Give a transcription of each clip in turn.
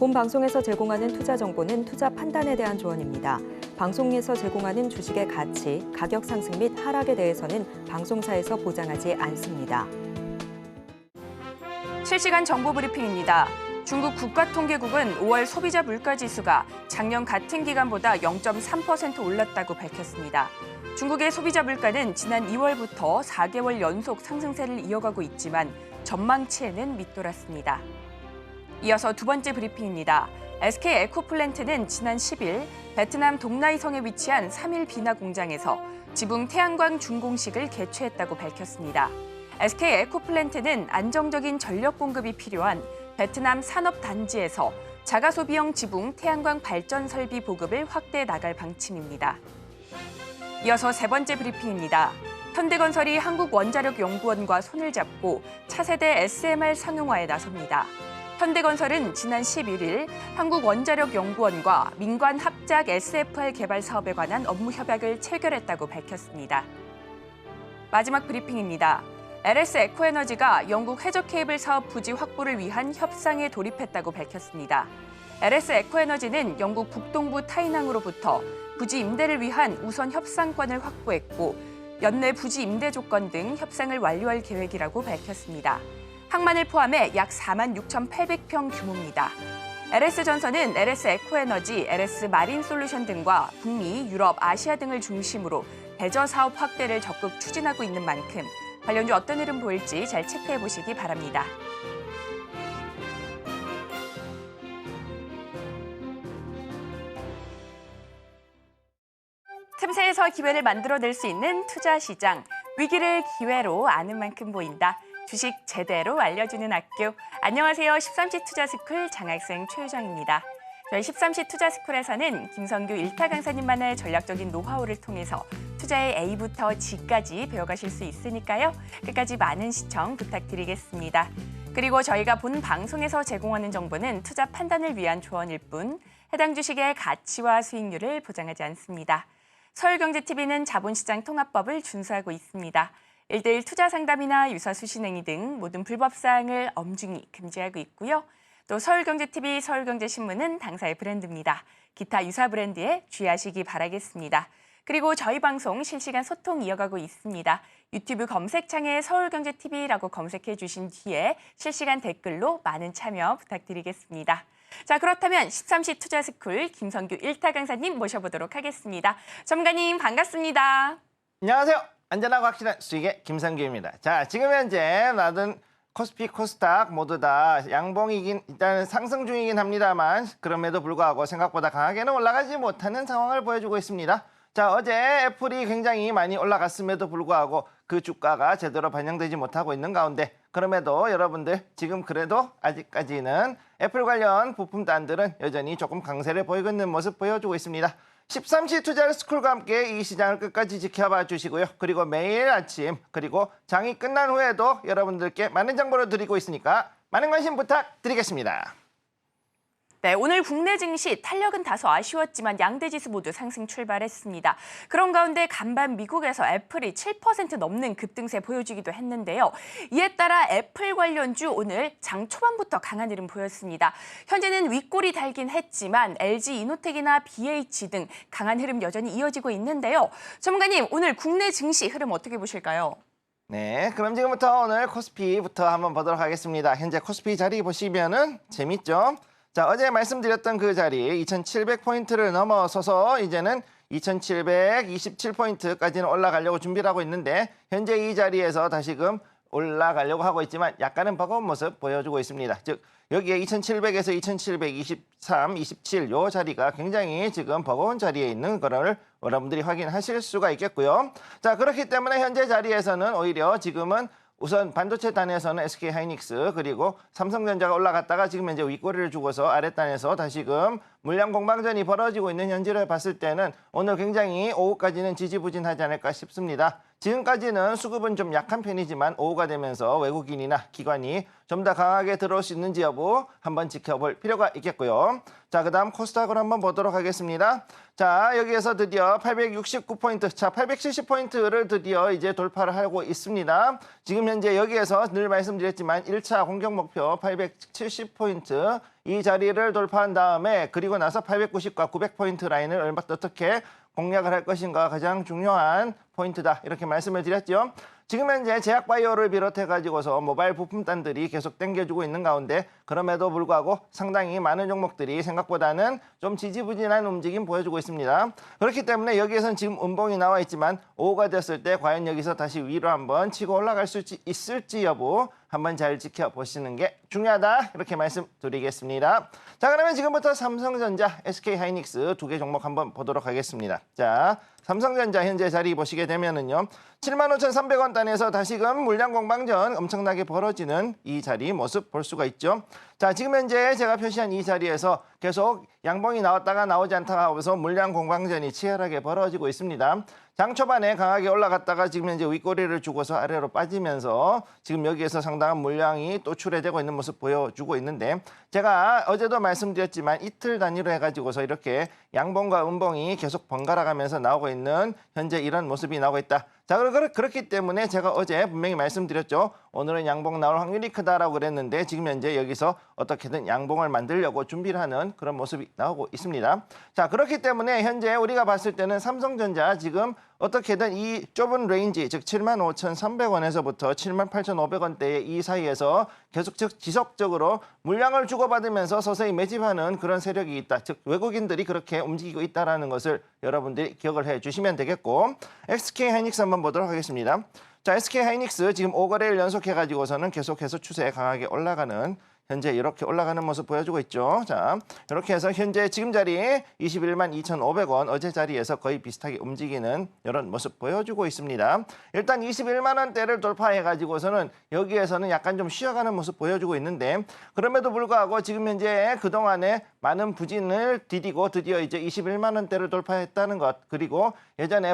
본 방송에서 제공하는 투자 정보는 투자 판단에 대한 조언입니다. 방송에서 제공하는 주식의 가치, 가격 상승 및 하락에 대해서는 방송사에서 보장하지 않습니다. 실시간 정보 브리핑입니다. 중국 국가통계국은 5월 소비자 물가지수가 작년 같은 기간보다 0.3% 올랐다고 밝혔습니다. 중국의 소비자 물가는 지난 2월부터 4개월 연속 상승세를 이어가고 있지만 전망치에는 밑돌았습니다. 이어서 두 번째 브리핑입니다. SK 에코플랜트는 지난 10일 베트남 동나이성에 위치한 3일 비나 공장에서 지붕 태양광 준공식을 개최했다고 밝혔습니다. SK 에코플랜트는 안정적인 전력 공급이 필요한 베트남 산업단지에서 자가소비형 지붕 태양광 발전 설비 보급을 확대해 나갈 방침입니다. 이어서 세 번째 브리핑입니다. 현대건설이 한국원자력연구원과 손을 잡고 차세대 SMR 상용화에 나섭니다. 현대건설은 지난 11일 한국원자력연구원과 민관 합작 SFR 개발 사업에 관한 업무 협약을 체결했다고 밝혔습니다. 마지막 브리핑입니다. LS 에코에너지가 영국 해저 케이블 사업 부지 확보를 위한 협상에 돌입했다고 밝혔습니다. LS 에코에너지는 영국 북동부 타이낭으로부터 부지 임대를 위한 우선 협상권을 확보했고 연내 부지 임대 조건 등 협상을 완료할 계획이라고 밝혔습니다. 항만을 포함해 약 46,800평 규모입니다. LS전선은 LS 에코에너지, LS 마린솔루션 등과 북미, 유럽, 아시아 등을 중심으로 대저 사업 확대를 적극 추진하고 있는 만큼 관련주 어떤 흐름 보일지 잘 체크해 보시기 바랍니다. 틈새에서 기회를 만들어낼 수 있는 투자 시장. 위기를 기회로 아는 만큼 보인다. 주식 제대로 알려주는 학교. 안녕하세요. 13시 투자스쿨 장학생 최유정입니다. 저희 13시 투자스쿨에서는 김성규 일타 강사님만의 전략적인 노하우를 통해서 투자의 A부터 G까지 배워가실 수 있으니까요. 끝까지 많은 시청 부탁드리겠습니다. 그리고 저희가 본 방송에서 제공하는 정보는 투자 판단을 위한 조언일 뿐 해당 주식의 가치와 수익률을 보장하지 않습니다. 서울경제TV는 자본시장 통합법을 준수하고 있습니다. 1:1 투자 상담이나 유사 수신행위 등 모든 불법 사항을 엄중히 금지하고 있고요. 또 서울경제TV, 서울경제신문은 당사의 브랜드입니다. 기타 유사 브랜드에 주의하시기 바라겠습니다. 그리고 저희 방송 실시간 소통 이어가고 있습니다. 유튜브 검색창에 서울경제TV라고 검색해 주신 뒤에 실시간 댓글로 많은 참여 부탁드리겠습니다. 자, 그렇다면 13시 투자스쿨 김성규 일타 강사님 모셔보도록 하겠습니다. 전문가님 반갑습니다. 안녕하세요. 안전하고 확실한 수익의 김성규입니다. 자, 지금 현재 나든 코스피, 코스닥 모두 다 양봉이긴 일단 상승 중이긴 합니다만 그럼에도 불구하고 생각보다 강하게는 올라가지 못하는 상황을 보여주고 있습니다. 자, 어제 애플이 굉장히 많이 올라갔음에도 불구하고 그 주가가 제대로 반영되지 못하고 있는 가운데 그럼에도 여러분들 지금 그래도 아직까지는 애플 관련 부품단들은 여전히 조금 강세를 보이고 있는 모습 보여주고 있습니다. 13시 투자스쿨과 함께 이 시장을 끝까지 지켜봐 주시고요. 그리고 매일 아침 그리고 장이 끝난 후에도 여러분들께 많은 정보를 드리고 있으니까 많은 관심 부탁드리겠습니다. 네, 오늘 국내 증시 탄력은 다소 아쉬웠지만 양대 지수 모두 상승 출발했습니다. 그런 가운데 간밤 미국에서 애플이 7% 넘는 급등세 보여주기도 했는데요. 이에 따라 애플 관련주 오늘 장 초반부터 강한 흐름 보였습니다. 현재는 윗골이 달긴 했지만 LG 이노텍이나 BH 등 강한 흐름 여전히 이어지고 있는데요. 전문가님, 오늘 국내 증시 흐름 어떻게 보실까요? 네, 그럼 지금부터 오늘 코스피부터 한번 보도록 하겠습니다. 현재 코스피 자리 보시면은 재밌죠? 자, 어제 말씀드렸던 그 자리 2700포인트를 넘어서서 이제는 2727포인트까지는 올라가려고 준비를 하고 있는데 현재 이 자리에서 다시금 올라가려고 하고 있지만 약간은 버거운 모습 보여주고 있습니다. 즉 여기에 2700에서 2723, 27 요 자리가 굉장히 지금 버거운 자리에 있는 거를 여러분들이 확인하실 수가 있겠고요. 자, 그렇기 때문에 현재 자리에서는 오히려 지금은 우선 반도체 단에서는 SK하이닉스 그리고 삼성전자가 올라갔다가 지금 현재 윗꼬리를 주고서 아랫단에서 다시금 물량 공방전이 벌어지고 있는 현지를 봤을 때는 오늘 굉장히 오후까지는 지지부진하지 않을까 싶습니다. 지금까지는 수급은 좀 약한 편이지만 오후가 되면서 외국인이나 기관이 좀 더 강하게 들어올 수 있는지 여부 한번 지켜볼 필요가 있겠고요. 자, 그다음 코스닥으로 한번 보도록 하겠습니다. 자, 여기에서 드디어 869포인트, 자 870포인트를 드디어 이제 돌파를 하고 있습니다. 지금 현재 여기에서 늘 말씀드렸지만 1차 공격 목표 870포인트 이 자리를 돌파한 다음에 그리고 나서 890과 900포인트 라인을 어떻게 공략을 할 것인가 가장 중요한 포인트다. 이렇게 말씀을 드렸죠. 지금 현재 제약바이오를 비롯해가지고서 모바일 부품단들이 계속 당겨주고 있는 가운데 그럼에도 불구하고 상당히 많은 종목들이 생각보다는 좀 지지부진한 움직임 보여주고 있습니다. 그렇기 때문에 여기에선 지금 음봉이 나와 있지만 오후가 됐을 때 과연 여기서 다시 위로 한번 치고 올라갈 수 있을지 여부 한번 잘 지켜보시는 게 중요하다. 이렇게 말씀드리겠습니다. 자, 그러면 지금부터 삼성전자, SK하이닉스 두 개 종목 한번 보도록 하겠습니다. 자, 삼성전자 현재 자리 보시게 되면은요. 75,300원 단에서 다시금 물량 공방전 엄청나게 벌어지는 이 자리 모습 볼 수가 있죠. 자, 지금 현재 제가 표시한 이 자리에서 계속 양봉이 나왔다가 나오지 않다가 하면서 물량 공방전이 치열하게 벌어지고 있습니다. 장 초반에 강하게 올라갔다가 지금 현재 윗꼬리를 주고서 아래로 빠지면서 지금 여기에서 상당한 물량이 또 출회되고 있는 모습 보여주고 있는데 제가 어제도 말씀드렸지만 이틀 단위로 해가지고서 이렇게 양봉과 음봉이 계속 번갈아 가면서 나오고 있는 현재 이런 모습이 나오고 있다. 자, 그렇기 때문에 제가 어제 분명히 말씀드렸죠. 오늘은 양봉 나올 확률이 크다라고 그랬는데 지금 현재 여기서 어떻게든 양봉을 만들려고 준비를 하는 그런 모습이 나오고 있습니다. 자, 그렇기 때문에 현재 우리가 봤을 때는 삼성전자 지금 어떻게든 이 좁은 레인지, 즉 75,300원에서부터 78,500원대의 이 사이에서 계속 지속적으로 물량을 주고받으면서 서서히 매집하는 그런 세력이 있다. 즉 외국인들이 그렇게 움직이고 있다는 것을 여러분들이 기억을 해주시면 되겠고, SK하이닉스 한번 보도록 하겠습니다. 자, SK하이닉스 지금 5거래일 연속해가지고서는 계속해서 추세에 강하게 올라가는 현재 이렇게 올라가는 모습 보여주고 있죠. 자, 이렇게 해서 현재 지금 자리 21만 2,500원 어제 자리에서 거의 비슷하게 움직이는 이런 모습 보여주고 있습니다. 일단 21만 원대를 돌파해가지고서는 여기에서는 약간 좀 쉬어가는 모습 보여주고 있는데 그럼에도 불구하고 지금 현재 그동안에 많은 부진을 디디고 드디어 이제 21만 원대를 돌파했다는 것, 그리고 예전에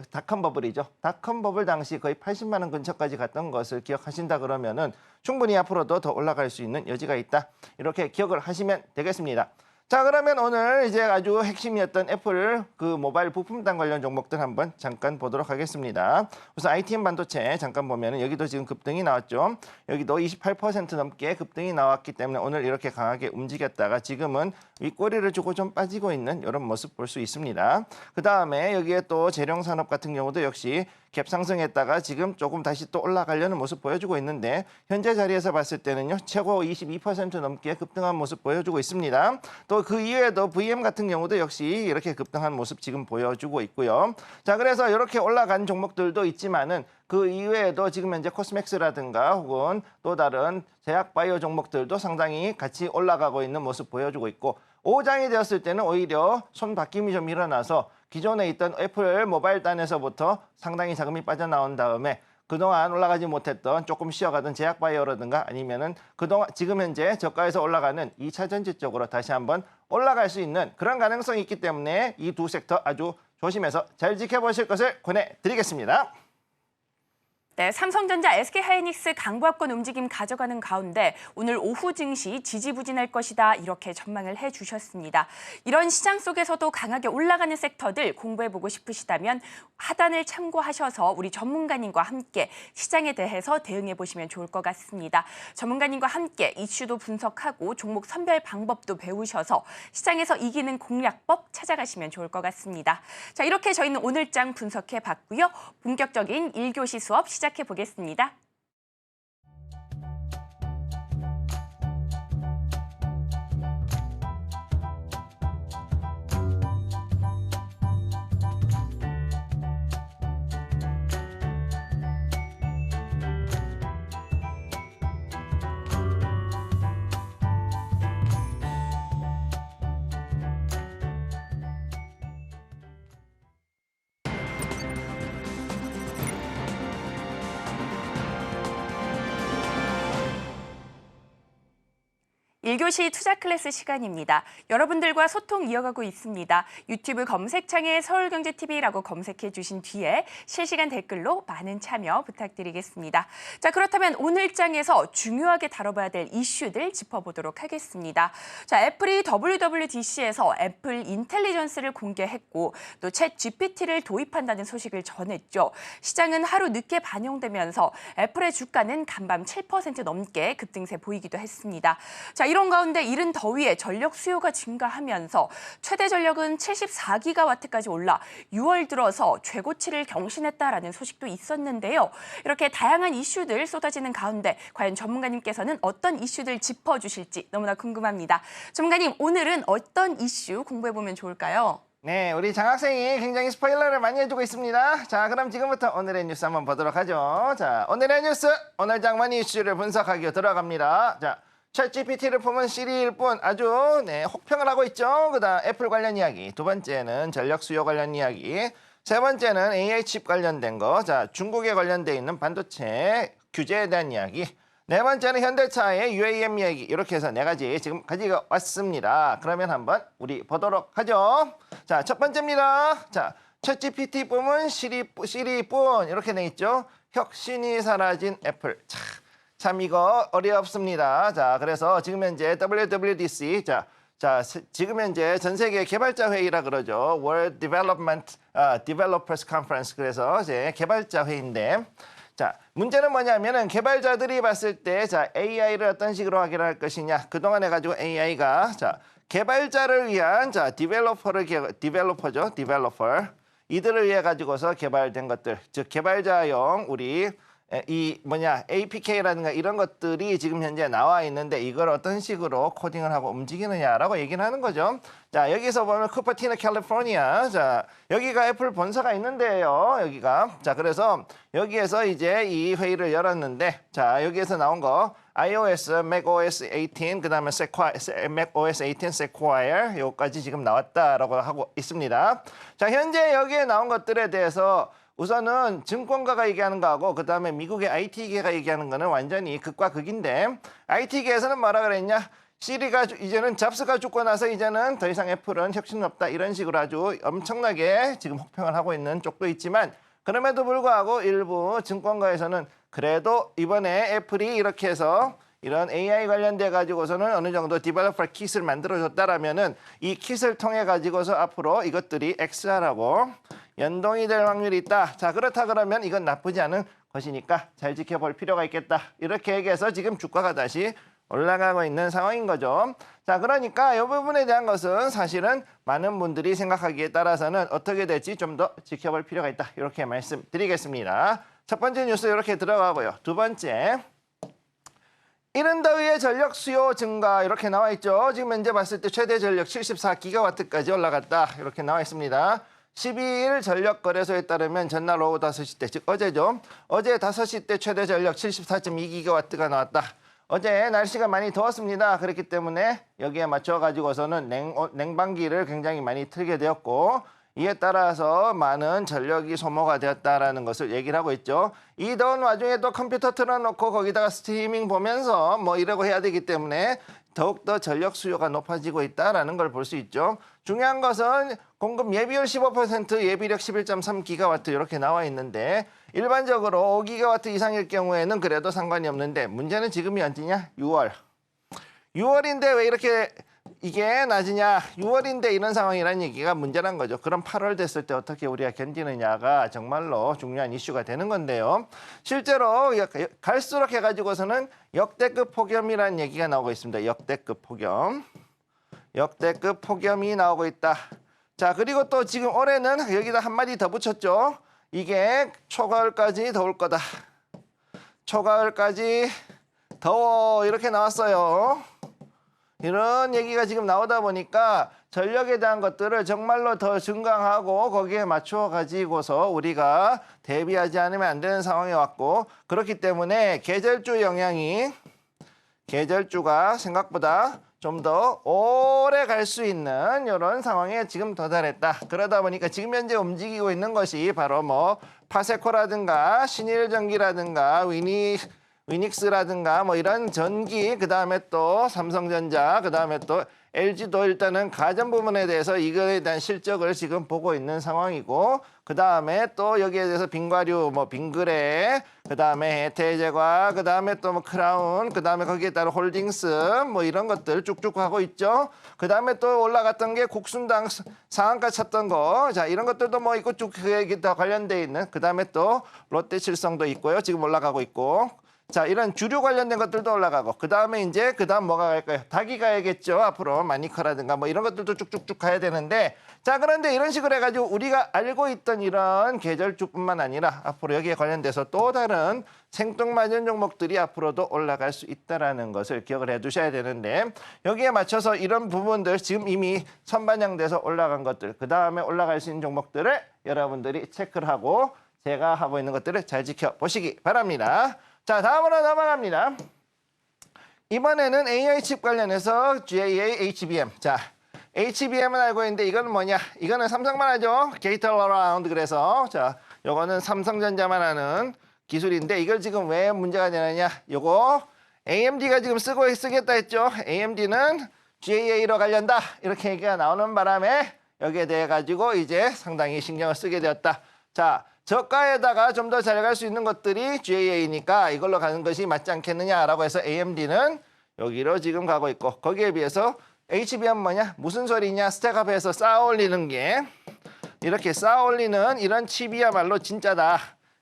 닷컴 버블이죠. 닷컴 버블 당시 거의 80만 원 근처까지 갔던 것을 기억하신다 그러면은 충분히 앞으로도 더 올라갈 수 있는 여지가 있다. 이렇게 기억을 하시면 되겠습니다. 자, 그러면 오늘 이제 아주 핵심이었던 애플 그 모바일 부품단 관련 종목들 한번 잠깐 보도록 하겠습니다. 우선 ITM 반도체 잠깐 보면은 여기도 지금 급등이 나왔죠. 여기도 28% 넘게 급등이 나왔기 때문에 오늘 이렇게 강하게 움직였다가 지금은 윗꼬리를 주고 좀 빠지고 있는 이런 모습 볼 수 있습니다. 그 다음에 여기에 또 재룡산업 같은 경우도 역시 갭 상승했다가 지금 조금 다시 또 올라가려는 모습 보여주고 있는데 현재 자리에서 봤을 때는요 최고 22% 넘게 급등한 모습 보여주고 있습니다. 또 그 이외에도 VM 같은 경우도 역시 이렇게 급등한 모습 지금 보여주고 있고요. 자, 그래서 이렇게 올라간 종목들도 있지만은 그 이외에도 지금 현재 코스맥스라든가 혹은 또 다른 제약바이오 종목들도 상당히 같이 올라가고 있는 모습 보여주고 있고, 오장이 되었을 때는 오히려 손바뀜이 좀 일어나서 기존에 있던 애플 모바일 단에서부터 상당히 자금이 빠져나온 다음에 그동안 올라가지 못했던 조금 쉬어가던 제약바이오라든가 아니면은 그동안 지금 현재 저가에서 올라가는 2차 전지 쪽으로 다시 한번 올라갈 수 있는 그런 가능성이 있기 때문에 이 두 섹터 아주 조심해서 잘 지켜보실 것을 권해드리겠습니다. 네, 삼성전자, SK하이닉스 강보합권 움직임 가져가는 가운데 오늘 오후 증시 지지부진할 것이다 이렇게 전망을 해주셨습니다. 이런 시장 속에서도 강하게 올라가는 섹터들 공부해보고 싶으시다면 하단을 참고하셔서 우리 전문가님과 함께 시장에 대해서 대응해보시면 좋을 것 같습니다. 전문가님과 함께 이슈도 분석하고 종목 선별 방법도 배우셔서 시장에서 이기는 공략법 찾아가시면 좋을 것 같습니다. 자, 이렇게 저희는 오늘장 분석해봤고요. 본격적인 1교시 수업 시작해 보겠습니다. 일교시 투자 클래스 시간입니다. 여러분들과 소통 이어가고 있습니다. 유튜브 검색창에 서울경제TV라고 검색해 주신 뒤에 실시간 댓글로 많은 참여 부탁드리겠습니다. 자, 그렇다면 오늘 장에서 중요하게 다뤄봐야 될 이슈들 짚어보도록 하겠습니다. 자, 애플이 WWDC에서 애플 인텔리전스를 공개했고 또 챗 GPT를 도입한다는 소식을 전했죠. 시장은 하루 늦게 반영되면서 애플의 주가는 간밤 7% 넘게 급등세 보이기도 했습니다. 자, 이런 가운데 이른 더위에 전력 수요가 증가하면서 최대 전력은 74기가와트까지 올라 6월 들어서 최고치를 경신했다라는 소식도 있었는데요. 이렇게 다양한 이슈들 쏟아지는 가운데 과연 전문가님께서는 어떤 이슈들 짚어주실지 너무나 궁금합니다. 전문가님, 오늘은 어떤 이슈 공부해보면 좋을까요? 네, 우리 장학생이 굉장히 스포일러를 많이 해주고 있습니다. 자, 그럼 지금부터 오늘의 뉴스 한번 보도록 하죠. 자, 오늘의 뉴스, 오늘 장만 이슈를 분석하기 들어갑니다. 자, 챗GPT를 품은 시리일 뿐 아주 혹평을 하고 있죠. 그다음 애플 관련 이야기, 두 번째는 전력 수요 관련 이야기, 세 번째는 AI 칩 관련된 거, 자, 중국에 관련돼 있는 반도체 규제에 대한 이야기, 네 번째는 현대차의 UAM 이야기, 이렇게 해서 네 가지 지금 가지고 왔습니다. 그러면 한번 우리 보도록 하죠. 자, 첫 번째입니다. 자, 챗GPT 뿜은 시리뿐 이렇게 돼 있죠. 혁신이 사라진 애플. 참 이거 어렵습니다. 자, 그래서 지금 현재 WWDC, 지금 현재 전 세계 개발자 회의라 그러죠. World Developers Conference. 그래서 이제 개발자 회의인데, 자, 문제는 뭐냐면은 개발자들이 봤을 때, 자, AI를 어떤 식으로 확인할 것이냐. 그동안 해가지고 AI가, 자, 개발자를 위한, 자, 디벨로퍼죠. 디벨로퍼. 이들을 위해 가지고서 개발된 것들. 즉, 개발자용 APK라든가 이런 것들이 지금 현재 나와 있는데 이걸 어떤 식으로 코딩을 하고 움직이느냐라고 얘기를 하는 거죠. 자, 여기서 보면 쿠퍼티나 캘리포니아. 자, 여기가 애플 본사가 있는데요. 여기가. 자, 그래서 여기에서 이제 이 회의를 열었는데, 자, 여기에서 나온 거 iOS, macOS 18, 그다음에 macOS 18 Sequoia 요까지 지금 나왔다라고 하고 있습니다. 자, 현재 여기에 나온 것들에 대해서 우선은 증권가가 얘기하는 거하고 그다음에 미국의 IT계가 얘기하는 거는 완전히 극과 극인데, IT계에서는 뭐라 그랬냐? 시리가 이제는 잡스가 죽고 나서 이제는 더 이상 애플은 혁신은 없다, 이런 식으로 아주 엄청나게 지금 혹평을 하고 있는 쪽도 있지만, 그럼에도 불구하고 일부 증권가에서는 그래도 이번에 애플이 이렇게 해서 이런 AI 관련돼 가지고서는 어느 정도 디벨로퍼 킷을 만들어줬다라면은 이 킷을 통해 가지고서 앞으로 이것들이 XR하고 연동이 될 확률이 있다. 자, 그렇다 그러면 이건 나쁘지 않은 것이니까 잘 지켜볼 필요가 있겠다. 이렇게 얘기해서 지금 주가가 다시 올라가고 있는 상황인 거죠. 자, 그러니까 이 부분에 대한 것은 사실은 많은 분들이 생각하기에 따라서는 어떻게 될지 좀 더 지켜볼 필요가 있다. 이렇게 말씀드리겠습니다. 첫 번째 뉴스 이렇게 들어가고요. 두 번째, 이른 더위에 전력 수요 증가 이렇게 나와 있죠. 지금 현재 봤을 때 최대 전력 74기가와트까지 올라갔다. 이렇게 나와 있습니다. 12일 전력 거래소에 따르면 전날 오후 5시 때, 즉 어제죠. 어제 5시 때 최대 전력 74.2기가와트가 나왔다. 어제 날씨가 많이 더웠습니다. 그렇기 때문에 여기에 맞춰 가지고서는 냉방기를 굉장히 많이 틀게 되었고, 이에 따라서 많은 전력이 소모가 되었다라는 것을 얘기를 하고 있죠. 이 더운 와중에 또 컴퓨터 틀어놓고 거기다가 스트리밍 보면서 뭐 이러고 해야 되기 때문에 더욱더 전력 수요가 높아지고 있다는 걸 볼 수 있죠. 중요한 것은 공급 예비율 15%, 예비력 11.3기가와트 이렇게 나와 있는데, 일반적으로 5기가와트 이상일 경우에는 그래도 상관이 없는데, 문제는 지금이 언제냐? 6월인데 왜 이렇게 이게 낮으냐? 6월인데 이런 상황이라는 얘기가 문제란 거죠. 그럼 8월 됐을 때 어떻게 우리가 견디느냐가 정말로 중요한 이슈가 되는 건데요. 실제로 갈수록 해가지고서는 역대급 폭염이라는 얘기가 나오고 있습니다. 역대급 폭염. 역대급 폭염이 나오고 있다. 자, 그리고 또 지금 올해는 여기다 한마디 더 붙였죠. 이게 초가을까지 더울 거다. 초가을까지 더워, 이렇게 나왔어요. 이런 얘기가 지금 나오다 보니까 전력에 대한 것들을 정말로 더 증강하고 거기에 맞춰 가지고서 우리가 대비하지 않으면 안 되는 상황이 왔고, 그렇기 때문에 계절주가 생각보다 좀 더 오래 갈 수 있는 이런 상황에 지금 도달했다. 그러다 보니까 지금 현재 움직이고 있는 것이 바로 뭐 파세코라든가 신일전기라든가 위닉스라든가 뭐 이런 전기, 그다음에 또 삼성전자, 그다음에 또 LG도 일단은 가전 부분에 대해서 이거에 대한 실적을 지금 보고 있는 상황이고, 그다음에 또 여기에 대해서 빙과류, 뭐 빙그레, 그다음에 해태제과, 그다음에 또 뭐 크라운, 그다음에 거기에 따른 홀딩스, 뭐 이런 것들 쭉쭉 하고 있죠. 그다음에 또 올라갔던 게 국순당 상한가 쳤던 거, 자, 이런 것들도 뭐 있고 쭉 그에 다 관련돼 있는, 그다음에 또 롯데칠성도 있고요. 지금 올라가고 있고. 자, 이런 주류 관련된 것들도 올라가고 그다음에 이제 그다음 뭐가 갈까요? 닭이 가야겠죠. 앞으로 마니커라든가 뭐 이런 것들도 쭉쭉쭉 가야 되는데 자, 그런데 이런 식으로 해가지고 우리가 알고 있던 이런 계절주뿐만 아니라 앞으로 여기에 관련돼서 또 다른 생뚱맞은 종목들이 앞으로도 올라갈 수 있다라는 것을 기억을 해두셔야 되는데 여기에 맞춰서 이런 부분들 지금 이미 선반영돼서 올라간 것들 그다음에 올라갈 수 있는 종목들을 여러분들이 체크를 하고 제가 하고 있는 것들을 잘 지켜보시기 바랍니다. 자, 다음으로 넘어갑니다. 이번에는 AI 칩 관련해서 GAA HBM. 자, HBM은 알고 있는데 이거는 뭐냐? 이거는 삼성만 하죠. 게이트 어라운드. 그래서 자, 요거는 삼성전자만 하는 기술인데 이걸 지금 왜 문제가 되느냐? 요거 AMD가 지금 쓰겠다 했죠. AMD는 GAA로 관련다. 이렇게 얘기가 나오는 바람에 여기에 대해 가지고 이제 상당히 신경을 쓰게 되었다. 자, 저가에다가 좀 더 잘 갈 수 있는 것들이 GAA니까 이걸로 가는 것이 맞지 않겠느냐라고 해서 AMD는 여기로 지금 가고 있고 거기에 비해서 HBM 뭐냐? 무슨 소리냐? 스택업해서 쌓아 올리는 게 이렇게 쌓아 올리는 이런 칩이야말로 진짜다.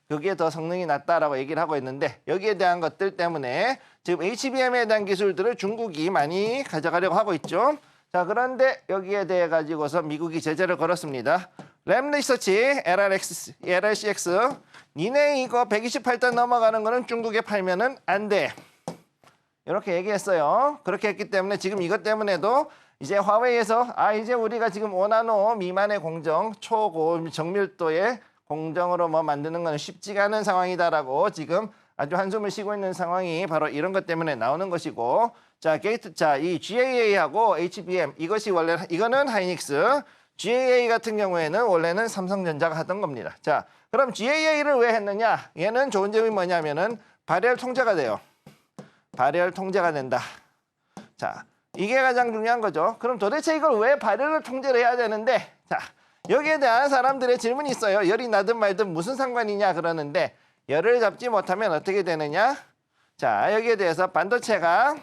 그게 더 성능이 낮다라고 얘기를 하고 있는데 여기에 대한 것들 때문에 지금 HBM에 대한 기술들을 중국이 많이 가져가려고 하고 있죠. 자, 그런데 여기에 대해 가지고서 미국이 제재를 걸었습니다. 램 리서치, LRCX, 니네 이거 128단 넘어가는 거는 중국에 팔면은 안 돼. 이렇게 얘기했어요. 그렇게 했기 때문에 지금 이것 때문에도 이제 화웨이에서 이제 우리가 지금 5나노 미만의 공정, 초고 정밀도의 공정으로 뭐 만드는 건 쉽지가 않은 상황이다라고 지금 아주 한숨을 쉬고 있는 상황이 바로 이런 것 때문에 나오는 것이고 자, 이 GAA하고 HBM 이것이 원래 이거는 하이닉스 GAA 같은 경우에는 원래는 삼성전자가 하던 겁니다. 자, 그럼 GAA를 왜 했느냐? 얘는 좋은 점이 뭐냐면은 발열 통제가 돼요. 발열 통제가 된다. 자, 이게 가장 중요한 거죠. 그럼 도대체 이걸 왜 발열을 통제를 해야 되는데? 자, 여기에 대한 사람들의 질문이 있어요. 열이 나든 말든 무슨 상관이냐 그러는데 열을 잡지 못하면 어떻게 되느냐? 자, 여기에 대해서 반도체가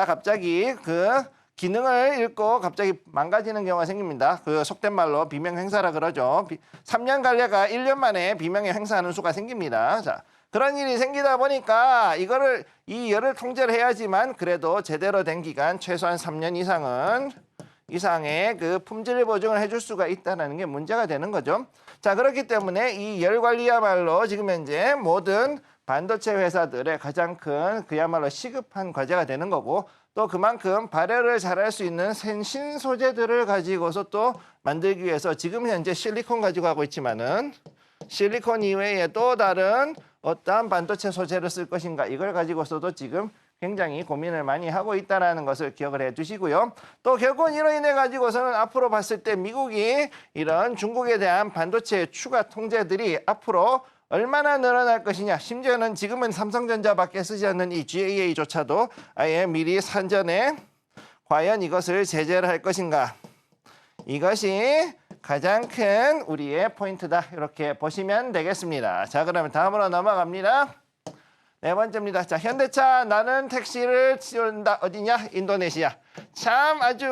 갑자기 그 기능을 잃고 갑자기 망가지는 경우가 생깁니다. 그 속된 말로 비명행사라 그러죠. 3년 갈래가 1년 만에 비명에 행사하는 수가 생깁니다. 자, 그런 일이 생기다 보니까 이 열을 통제를 해야지만 그래도 제대로 된 기간 최소한 3년 이상의 그 품질 보증을 해줄 수가 있다는 게 문제가 되는 거죠. 자, 그렇기 때문에 이 열 관리야말로 지금 현재 모든 반도체 회사들의 가장 큰 그야말로 시급한 과제가 되는 거고 또 그만큼 발열을 잘할 수 있는 생신 소재들을 가지고서 또 만들기 위해서 지금 현재 실리콘 가지고 하고 있지만은 실리콘 이외에 또 다른 어떠한 반도체 소재를 쓸 것인가 이걸 가지고서도 지금 굉장히 고민을 많이 하고 있다는 것을 기억을 해주시고요. 또 결국은 이로 인해 가지고서는 앞으로 봤을 때 미국이 이런 중국에 대한 반도체 추가 통제들이 앞으로 얼마나 늘어날 것이냐. 심지어는 지금은 삼성전자밖에 쓰지 않는 이 GAA조차도 아예 미리 사전에 과연 이것을 제재를 할 것인가. 이것이 가장 큰 우리의 포인트다. 이렇게 보시면 되겠습니다. 자, 그러면 다음으로 넘어갑니다. 네 번째입니다. 자, 현대차 나는 택시를 치운다. 어디냐? 인도네시아. 참 아주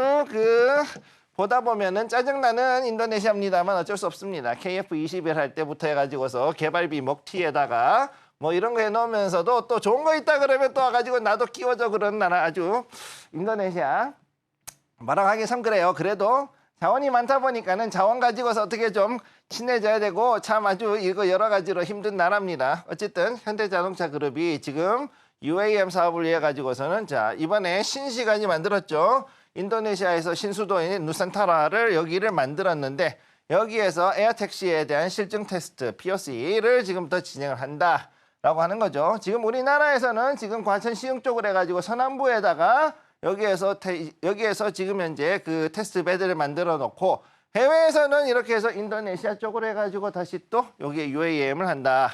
보다 보면은 짜증나는 인도네시아입니다만 어쩔 수 없습니다. KF21 할 때부터 해가지고서 개발비 먹튀에다가 뭐 이런 거 해놓으면서도 또 좋은 거 있다 그러면 또 와가지고 나도 끼워줘 그런 나라 아주 인도네시아. 뭐라고 하기 참 그래요. 그래도 자원이 많다 보니까는 자원 가지고서 어떻게 좀 친해져야 되고 참 아주 이거 여러 가지로 힘든 나라입니다. 어쨌든 현대자동차 그룹이 지금 UAM 사업을 위해 가지고서는 자 이번에 신시간이 만들었죠. 인도네시아에서 신수도인 누산타라를 여기를 만들었는데 여기에서 에어택시에 대한 실증 테스트 POC를 지금부터 진행을 한다라고 하는 거죠. 지금 우리나라에서는 지금 과천 시흥 쪽으로 해가지고 서남부에다가 여기에서 지금 현재 그 테스트 베드를 만들어 놓고 해외에서는 이렇게 해서 인도네시아 쪽으로 해가지고 다시 또 여기에 UAM을 한다.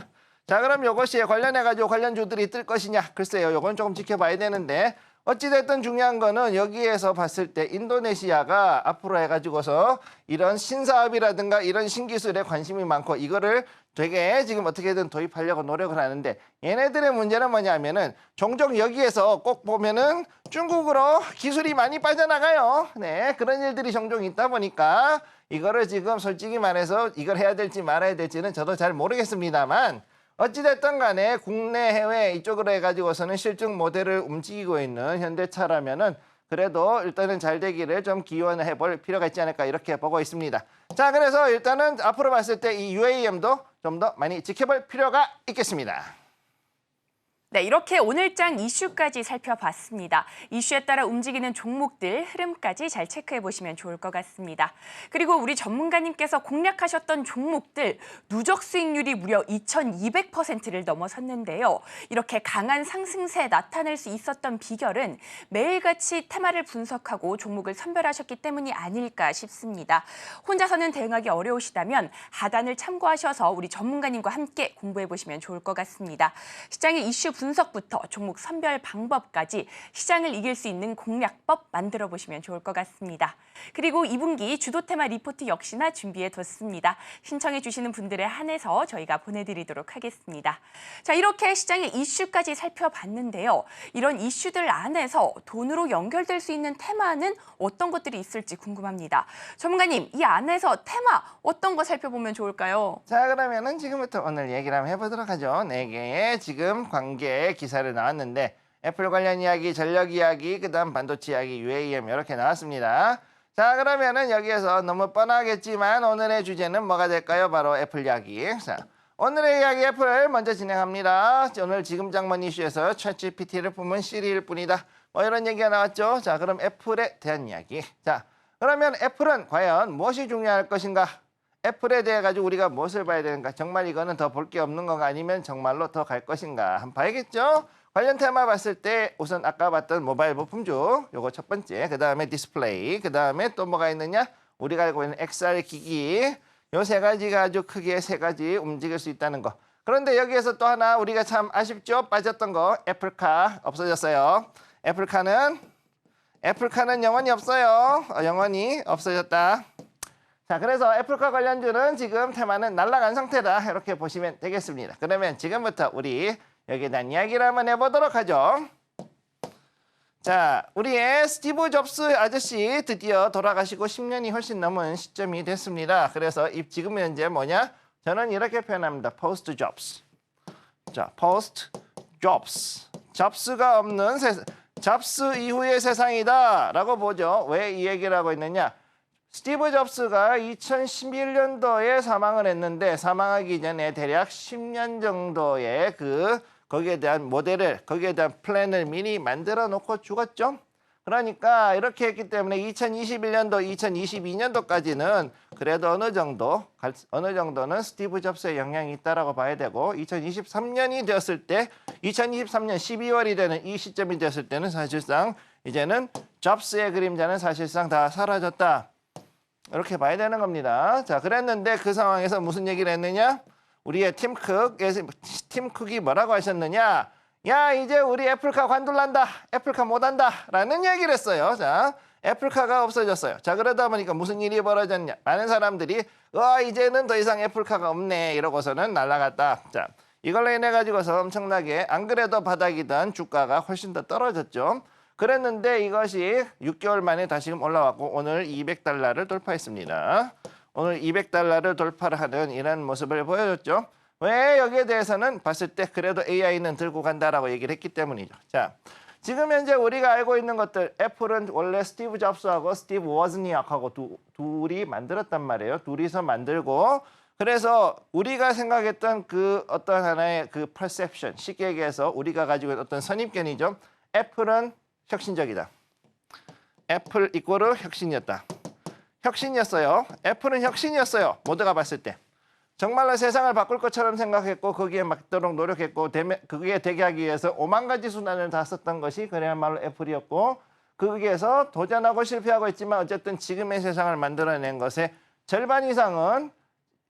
자 그럼 이것이 관련해가지고 관련주들이 뜰 것이냐? 글쎄요. 이건 조금 지켜봐야 되는데 어찌됐든 중요한 거는 여기에서 봤을 때 인도네시아가 앞으로 해가지고서 이런 신사업이라든가 이런 신기술에 관심이 많고 이거를 되게 지금 어떻게든 도입하려고 노력을 하는데 얘네들의 문제는 뭐냐면은 종종 여기에서 꼭 보면은 중국으로 기술이 많이 빠져나가요. 네, 그런 일들이 종종 있다 보니까 이거를 지금 솔직히 말해서 이걸 해야 될지 말아야 될지는 저도 잘 모르겠습니다만 어찌됐든 간에 국내 해외 이쪽으로 해가지고서는 실증 모델을 움직이고 있는 현대차라면은 그래도 일단은 잘 되기를 좀 기원을 해볼 필요가 있지 않을까 이렇게 보고 있습니다. 자, 그래서 일단은 앞으로 봤을 때 이 UAM도 좀 더 많이 지켜볼 필요가 있겠습니다. 네, 이렇게 오늘장 이슈까지 살펴봤습니다. 이슈에 따라 움직이는 종목들 흐름까지 잘 체크해 보시면 좋을 것 같습니다. 그리고 우리 전문가님께서 공략하셨던 종목들 누적 수익률이 무려 2200%를 넘어섰는데요. 이렇게 강한 상승세 나타낼 수 있었던 비결은 매일같이 테마를 분석하고 종목을 선별하셨기 때문이 아닐까 싶습니다. 혼자서는 대응하기 어려우시다면 하단을 참고하셔서 우리 전문가님과 함께 공부해 보시면 좋을 것 같습니다. 시장의 이슈 분석부터 종목 선별 방법까지 시장을 이길 수 있는 공략법 만들어 보시면 좋을 것 같습니다. 그리고 2분기 주도 테마 리포트 역시나 준비해 뒀습니다. 신청해 주시는 분들에 한해서 저희가 보내드리도록 하겠습니다. 자, 이렇게 시장의 이슈까지 살펴봤는데요. 이런 이슈들 안에서 돈으로 연결될 수 있는 테마는 어떤 것들이 있을지 궁금합니다. 전문가님, 이 안에서 테마 어떤 거 살펴보면 좋을까요? 자, 그러면은 지금부터 오늘 얘기를 한번 해보도록 하죠. 4개의 지금 관계 기사를 나왔는데 애플 관련 이야기, 전력 이야기, 그다음 반도체 이야기, UAM 이렇게 나왔습니다. 자, 그러면은 여기에서 너무 뻔하겠지만 오늘의 주제는 뭐가 될까요? 바로 애플 이야기. 자, 오늘의 이야기 애플 먼저 진행합니다. 오늘 지금 장만 이슈에서 챗GPT를 품은 시리일 뿐이다. 뭐 이런 얘기가 나왔죠. 자, 그럼 애플에 대한 이야기. 자, 그러면 애플은 과연 무엇이 중요할 것인가? 애플에 대해 가지고 우리가 무엇을 봐야 되는가? 정말 이거는 더 볼 게 없는 건가? 아니면 정말로 더 갈 것인가? 한번 봐야겠죠? 관련 테마 봤을 때 우선 아까 봤던 모바일 부품주 요거 첫 번째, 그 다음에 디스플레이, 그 다음에 또 뭐가 있느냐? 우리가 알고 있는 XR 기기, 요 세 가지가 아주 크게 세 가지 움직일 수 있다는 거. 그런데 여기에서 또 하나 우리가 참 아쉽죠? 빠졌던 거 애플카 없어졌어요. 애플카는 영원히 없어요. 영원히 없어졌다. 자, 그래서 애플카 관련주는 지금 테마는 날아간 상태다. 이렇게 보시면 되겠습니다. 그러면 지금부터 우리 여기에 대한 이야기를 한번 해보도록 하죠. 자, 우리의 스티브 잡스 아저씨 드디어 돌아가시고 10년이 훨씬 넘은 시점이 됐습니다. 그래서 지금 현재 뭐냐? 저는 이렇게 표현합니다. 포스트 잡스. 자, 포스트 잡스. 잡스가 없는 세상. 잡스 이후의 세상이다 라고 보죠. 왜 이 얘기를 하고 있느냐? 스티브 잡스가 2011년도에 사망을 했는데 사망하기 전에 대략 10년 정도의 거기에 대한 모델을, 거기에 대한 플랜을 미리 만들어 놓고 죽었죠. 그러니까 이렇게 했기 때문에 2021년도, 2022년도까지는 그래도 어느 정도는 스티브 잡스의 영향이 있다라고 봐야 되고 2023년이 되었을 때 2023년 12월이 되는 이 시점이 되었을 때는 사실상 이제는 잡스의 그림자는 사실상 다 사라졌다. 이렇게 봐야 되는 겁니다. 자, 그랬는데 그 상황에서 무슨 얘기를 했느냐? 우리의 팀 쿡이 뭐라고 하셨느냐? 야, 이제 우리 애플카 관둘란다. 애플카 못한다. 라는 얘기를 했어요. 자, 애플카가 없어졌어요. 자, 그러다 보니까 무슨 일이 벌어졌냐? 많은 사람들이 이제는 더 이상 애플카가 없네. 이러고서는 날아갔다. 자, 이걸로 인해 가지고서 엄청나게 안 그래도 바닥이던 주가가 훨씬 더 떨어졌죠. 그랬는데 이것이 6개월 만에 다시금 올라왔고 오늘 200달러를 돌파했습니다. 오늘 200달러를 돌파를 하는 이런 모습을 보여줬죠. 왜 여기에 대해서는 봤을 때 그래도 AI는 들고 간다라고 얘기를 했기 때문이죠. 자, 지금 현재 우리가 알고 있는 것들 애플은 원래 스티브 잡스하고 스티브 워즈니악하고 둘이 만들었단 말이에요. 둘이서 만들고 그래서 우리가 생각했던 그 어떤 하나의 그 퍼셉션, 쉽게 얘기해서 우리가 가지고 있는 어떤 선입견이죠. 애플은 혁신적이다. 애플 이꼬르 혁신이었다. 혁신이었어요. 애플은 혁신이었어요. 모두가 봤을 때. 정말로 세상을 바꿀 것처럼 생각했고 거기에 맞도록 노력했고 그게 되게 하기 위해서 5만 가지 수단을 다 썼던 것이 그래야말로 애플이었고 거기에서 도전하고 실패하고 있지만 어쨌든 지금의 세상을 만들어낸 것의 절반 이상은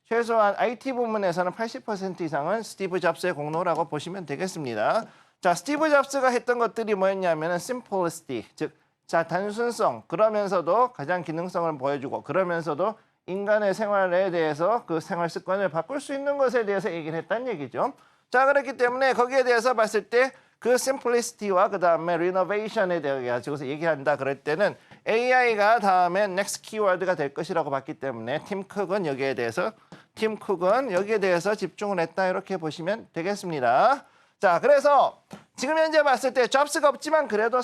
최소한 IT 부문에서는 80% 이상은 스티브 잡스의 공로라고 보시면 되겠습니다. 자, 스티브 잡스가 했던 것들이 뭐였냐면은 simplicity, 즉 단순성, 그러면서도 가장 기능성을 보여주고 그러면서도 인간의 생활에 대해서 그 생활 습관을 바꿀 수 있는 것에 대해서 얘기를 했다는 얘기죠. 자, 그렇기 때문에 거기에 대해서 봤을 때 그 simplicity와 그 다음에 renovation에 대해 가지고서 얘기한다 그럴 때는 AI가 다음에 next keyword가 될 것이라고 봤기 때문에 팀 쿡은 여기에 대해서 팀 쿡은 여기에 대해서 집중을 했다 이렇게 보시면 되겠습니다. 자, 그래서 지금 현재 봤을 때 잡스가 없지만 그래도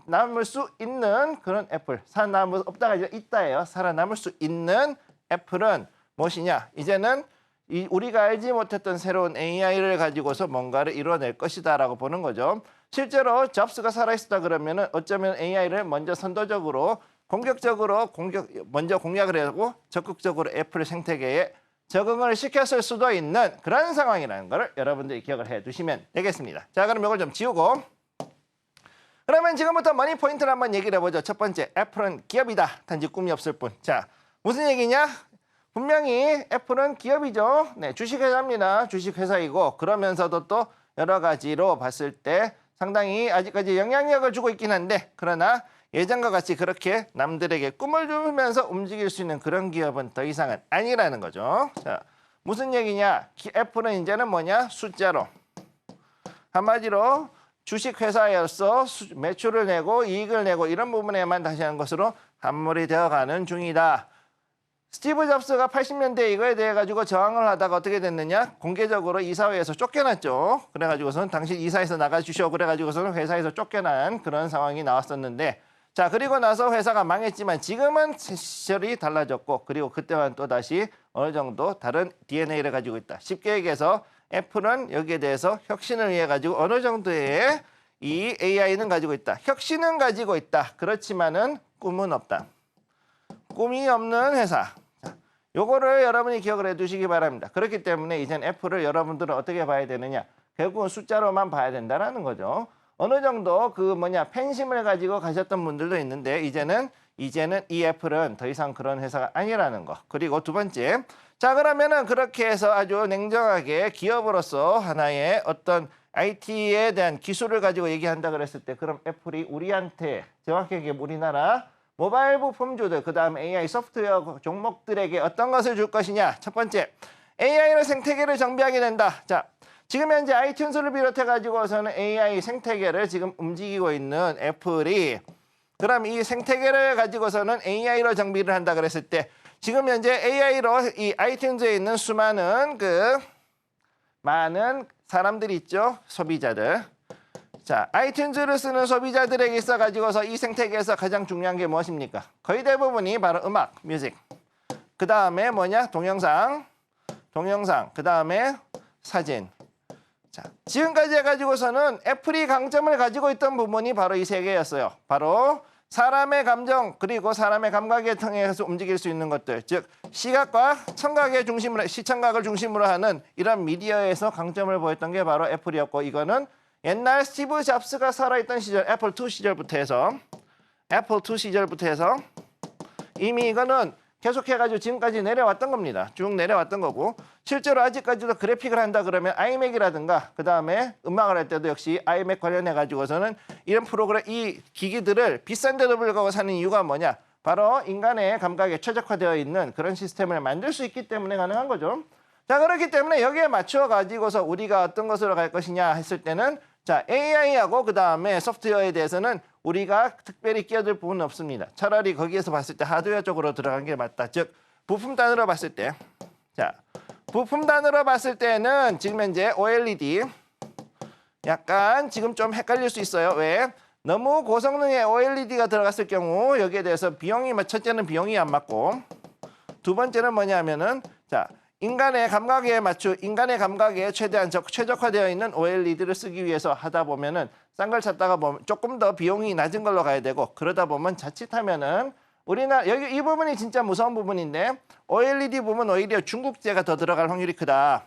남을 수 있는 그런 애플. 살아남을 없다가 아니라 있다예요. 살아남을 수 있는 애플은 무엇이냐? 이제는 우리가 알지 못했던 새로운 AI를 가지고서 뭔가를 이뤄낼 것이다라고 보는 거죠. 실제로 잡스가 살아있었다 그러면은 어쩌면 AI를 먼저 선도적으로 먼저 공략을 하고 적극적으로 애플 생태계에 적응을 시켰을 수도 있는 그런 상황이라는 걸 여러분들이 기억을 해두시면 되겠습니다. 자, 그럼 이걸 좀 지우고 그러면 지금부터 머니 포인트를 한번 얘기를 해보죠. 첫 번째, 애플은 기업이다. 단지 꿈이 없을 뿐. 자, 무슨 얘기냐? 분명히 애플은 기업이죠. 네, 주식회사입니다. 주식회사이고 그러면서도 또 여러 가지로 봤을 때 상당히 아직까지 영향력을 주고 있긴 한데 그러나 예전과 같이 그렇게 남들에게 꿈을 주면서 움직일 수 있는 그런 기업은 더 이상은 아니라는 거죠. 자, 무슨 얘기냐? 애플은 이제는 뭐냐? 숫자로. 한마디로 주식회사로서 매출을 내고 이익을 내고 이런 부분에만 다시 한 것으로 함몰이 되어가는 중이다. 스티브 잡스가 80년대 이거에 대해 가지고 저항을 하다가 어떻게 됐느냐? 공개적으로 이사회에서 쫓겨났죠. 그래가지고서는 당신 이사에서 나가주시오. 그래가지고서는 회사에서 쫓겨난 그런 상황이 나왔었는데 자, 그리고 나서 회사가 망했지만 지금은 시절이 달라졌고 그리고 그때와는 또 다시 어느 정도 다른 DNA를 가지고 있다. 쉽게 얘기해서 애플은 여기에 대해서 혁신을 위해 가지고 어느 정도의 이 AI는 가지고 있다. 혁신은 가지고 있다. 그렇지만은 꿈은 없다. 꿈이 없는 회사. 요거를 여러분이 기억을 해두시기 바랍니다. 그렇기 때문에 이젠 애플을 여러분들은 어떻게 봐야 되느냐? 결국은 숫자로만 봐야 된다라는 거죠. 어느 정도 팬심을 가지고 가셨던 분들도 있는데 이제는 이 애플은 더 이상 그런 회사가 아니라는 거. 그리고 두 번째, 자 그러면은 그렇게 해서 아주 냉정하게 기업으로서 하나의 어떤 IT에 대한 기술을 가지고 얘기한다 그랬을 때 그럼 애플이 우리한테 정확하게 우리나라 모바일 부품주들 그다음에 AI 소프트웨어 종목들에게 어떤 것을 줄 것이냐? 첫 번째, AI의 생태계를 정비하게 된다. 자, 지금 현재 아이튠즈를 비롯해 가지고서는 AI 생태계를 지금 움직이고 있는 애플이 그럼 이 생태계를 가지고서는 AI로 정비를 한다 그랬을 때 지금 현재 AI로 이 아이튠즈에 있는 수많은 많은 사람들이 있죠. 소비자들. 자, 아이튠즈를 쓰는 소비자들에게 있어 가지고서 이 생태계에서 가장 중요한 게 무엇입니까? 거의 대부분이 바로 음악, 뮤직. 그다음에 동영상. 그다음에 사진. 자, 지금까지 해가지고서는 애플이 강점을 가지고 있던 부분이 바로 이 세 개였어요. 바로 사람의 감정 그리고 사람의 감각에 통해서 움직일 수 있는 것들. 즉 시각과 시청각을 중심으로 하는 이런 미디어에서 강점을 보였던 게 바로 애플이었고 이거는 옛날 스티브 잡스가 살아있던 시절 애플 2 시절부터 해서 이미 이거는 계속해가지고 지금까지 내려왔던 겁니다. 쭉 내려왔던 거고 실제로 아직까지도 그래픽을 한다 그러면 아이맥이라든가 그 다음에 음악을 할 때도 역시 아이맥 관련해가지고서는 이런 프로그램 이 기기들을 비싼데도 불구하고 사는 이유가 뭐냐? 바로 인간의 감각에 최적화되어 있는 그런 시스템을 만들 수 있기 때문에 가능한 거죠. 자, 그렇기 때문에 여기에 맞춰 가지고서 우리가 어떤 것으로 갈 것이냐 했을 때는 자, AI하고 그 다음에 소프트웨어에 대해서는 우리가 특별히 끼어들 부분은 없습니다. 차라리 거기에서 봤을 때 하드웨어 쪽으로 들어간 게 맞다. 즉 부품 단으로 봤을 때 때는 지금 현재 OLED 약간 지금 좀 헷갈릴 수 있어요. 왜? 너무 고성능의 OLED가 들어갔을 경우 여기에 대해서 첫째는 비용이 안 맞고 두 번째는 뭐냐면은 자, 인간의 감각에 최대한 최적화되어 있는 OLED를 쓰기 위해서 하다 보면은 싼 걸 찾다가 보면 조금 더 비용이 낮은 걸로 가야 되고 그러다 보면 자칫하면은 우리나라 여기 이 부분이 진짜 무서운 부분인데 OLED 부분 오히려 중국제가 더 들어갈 확률이 크다.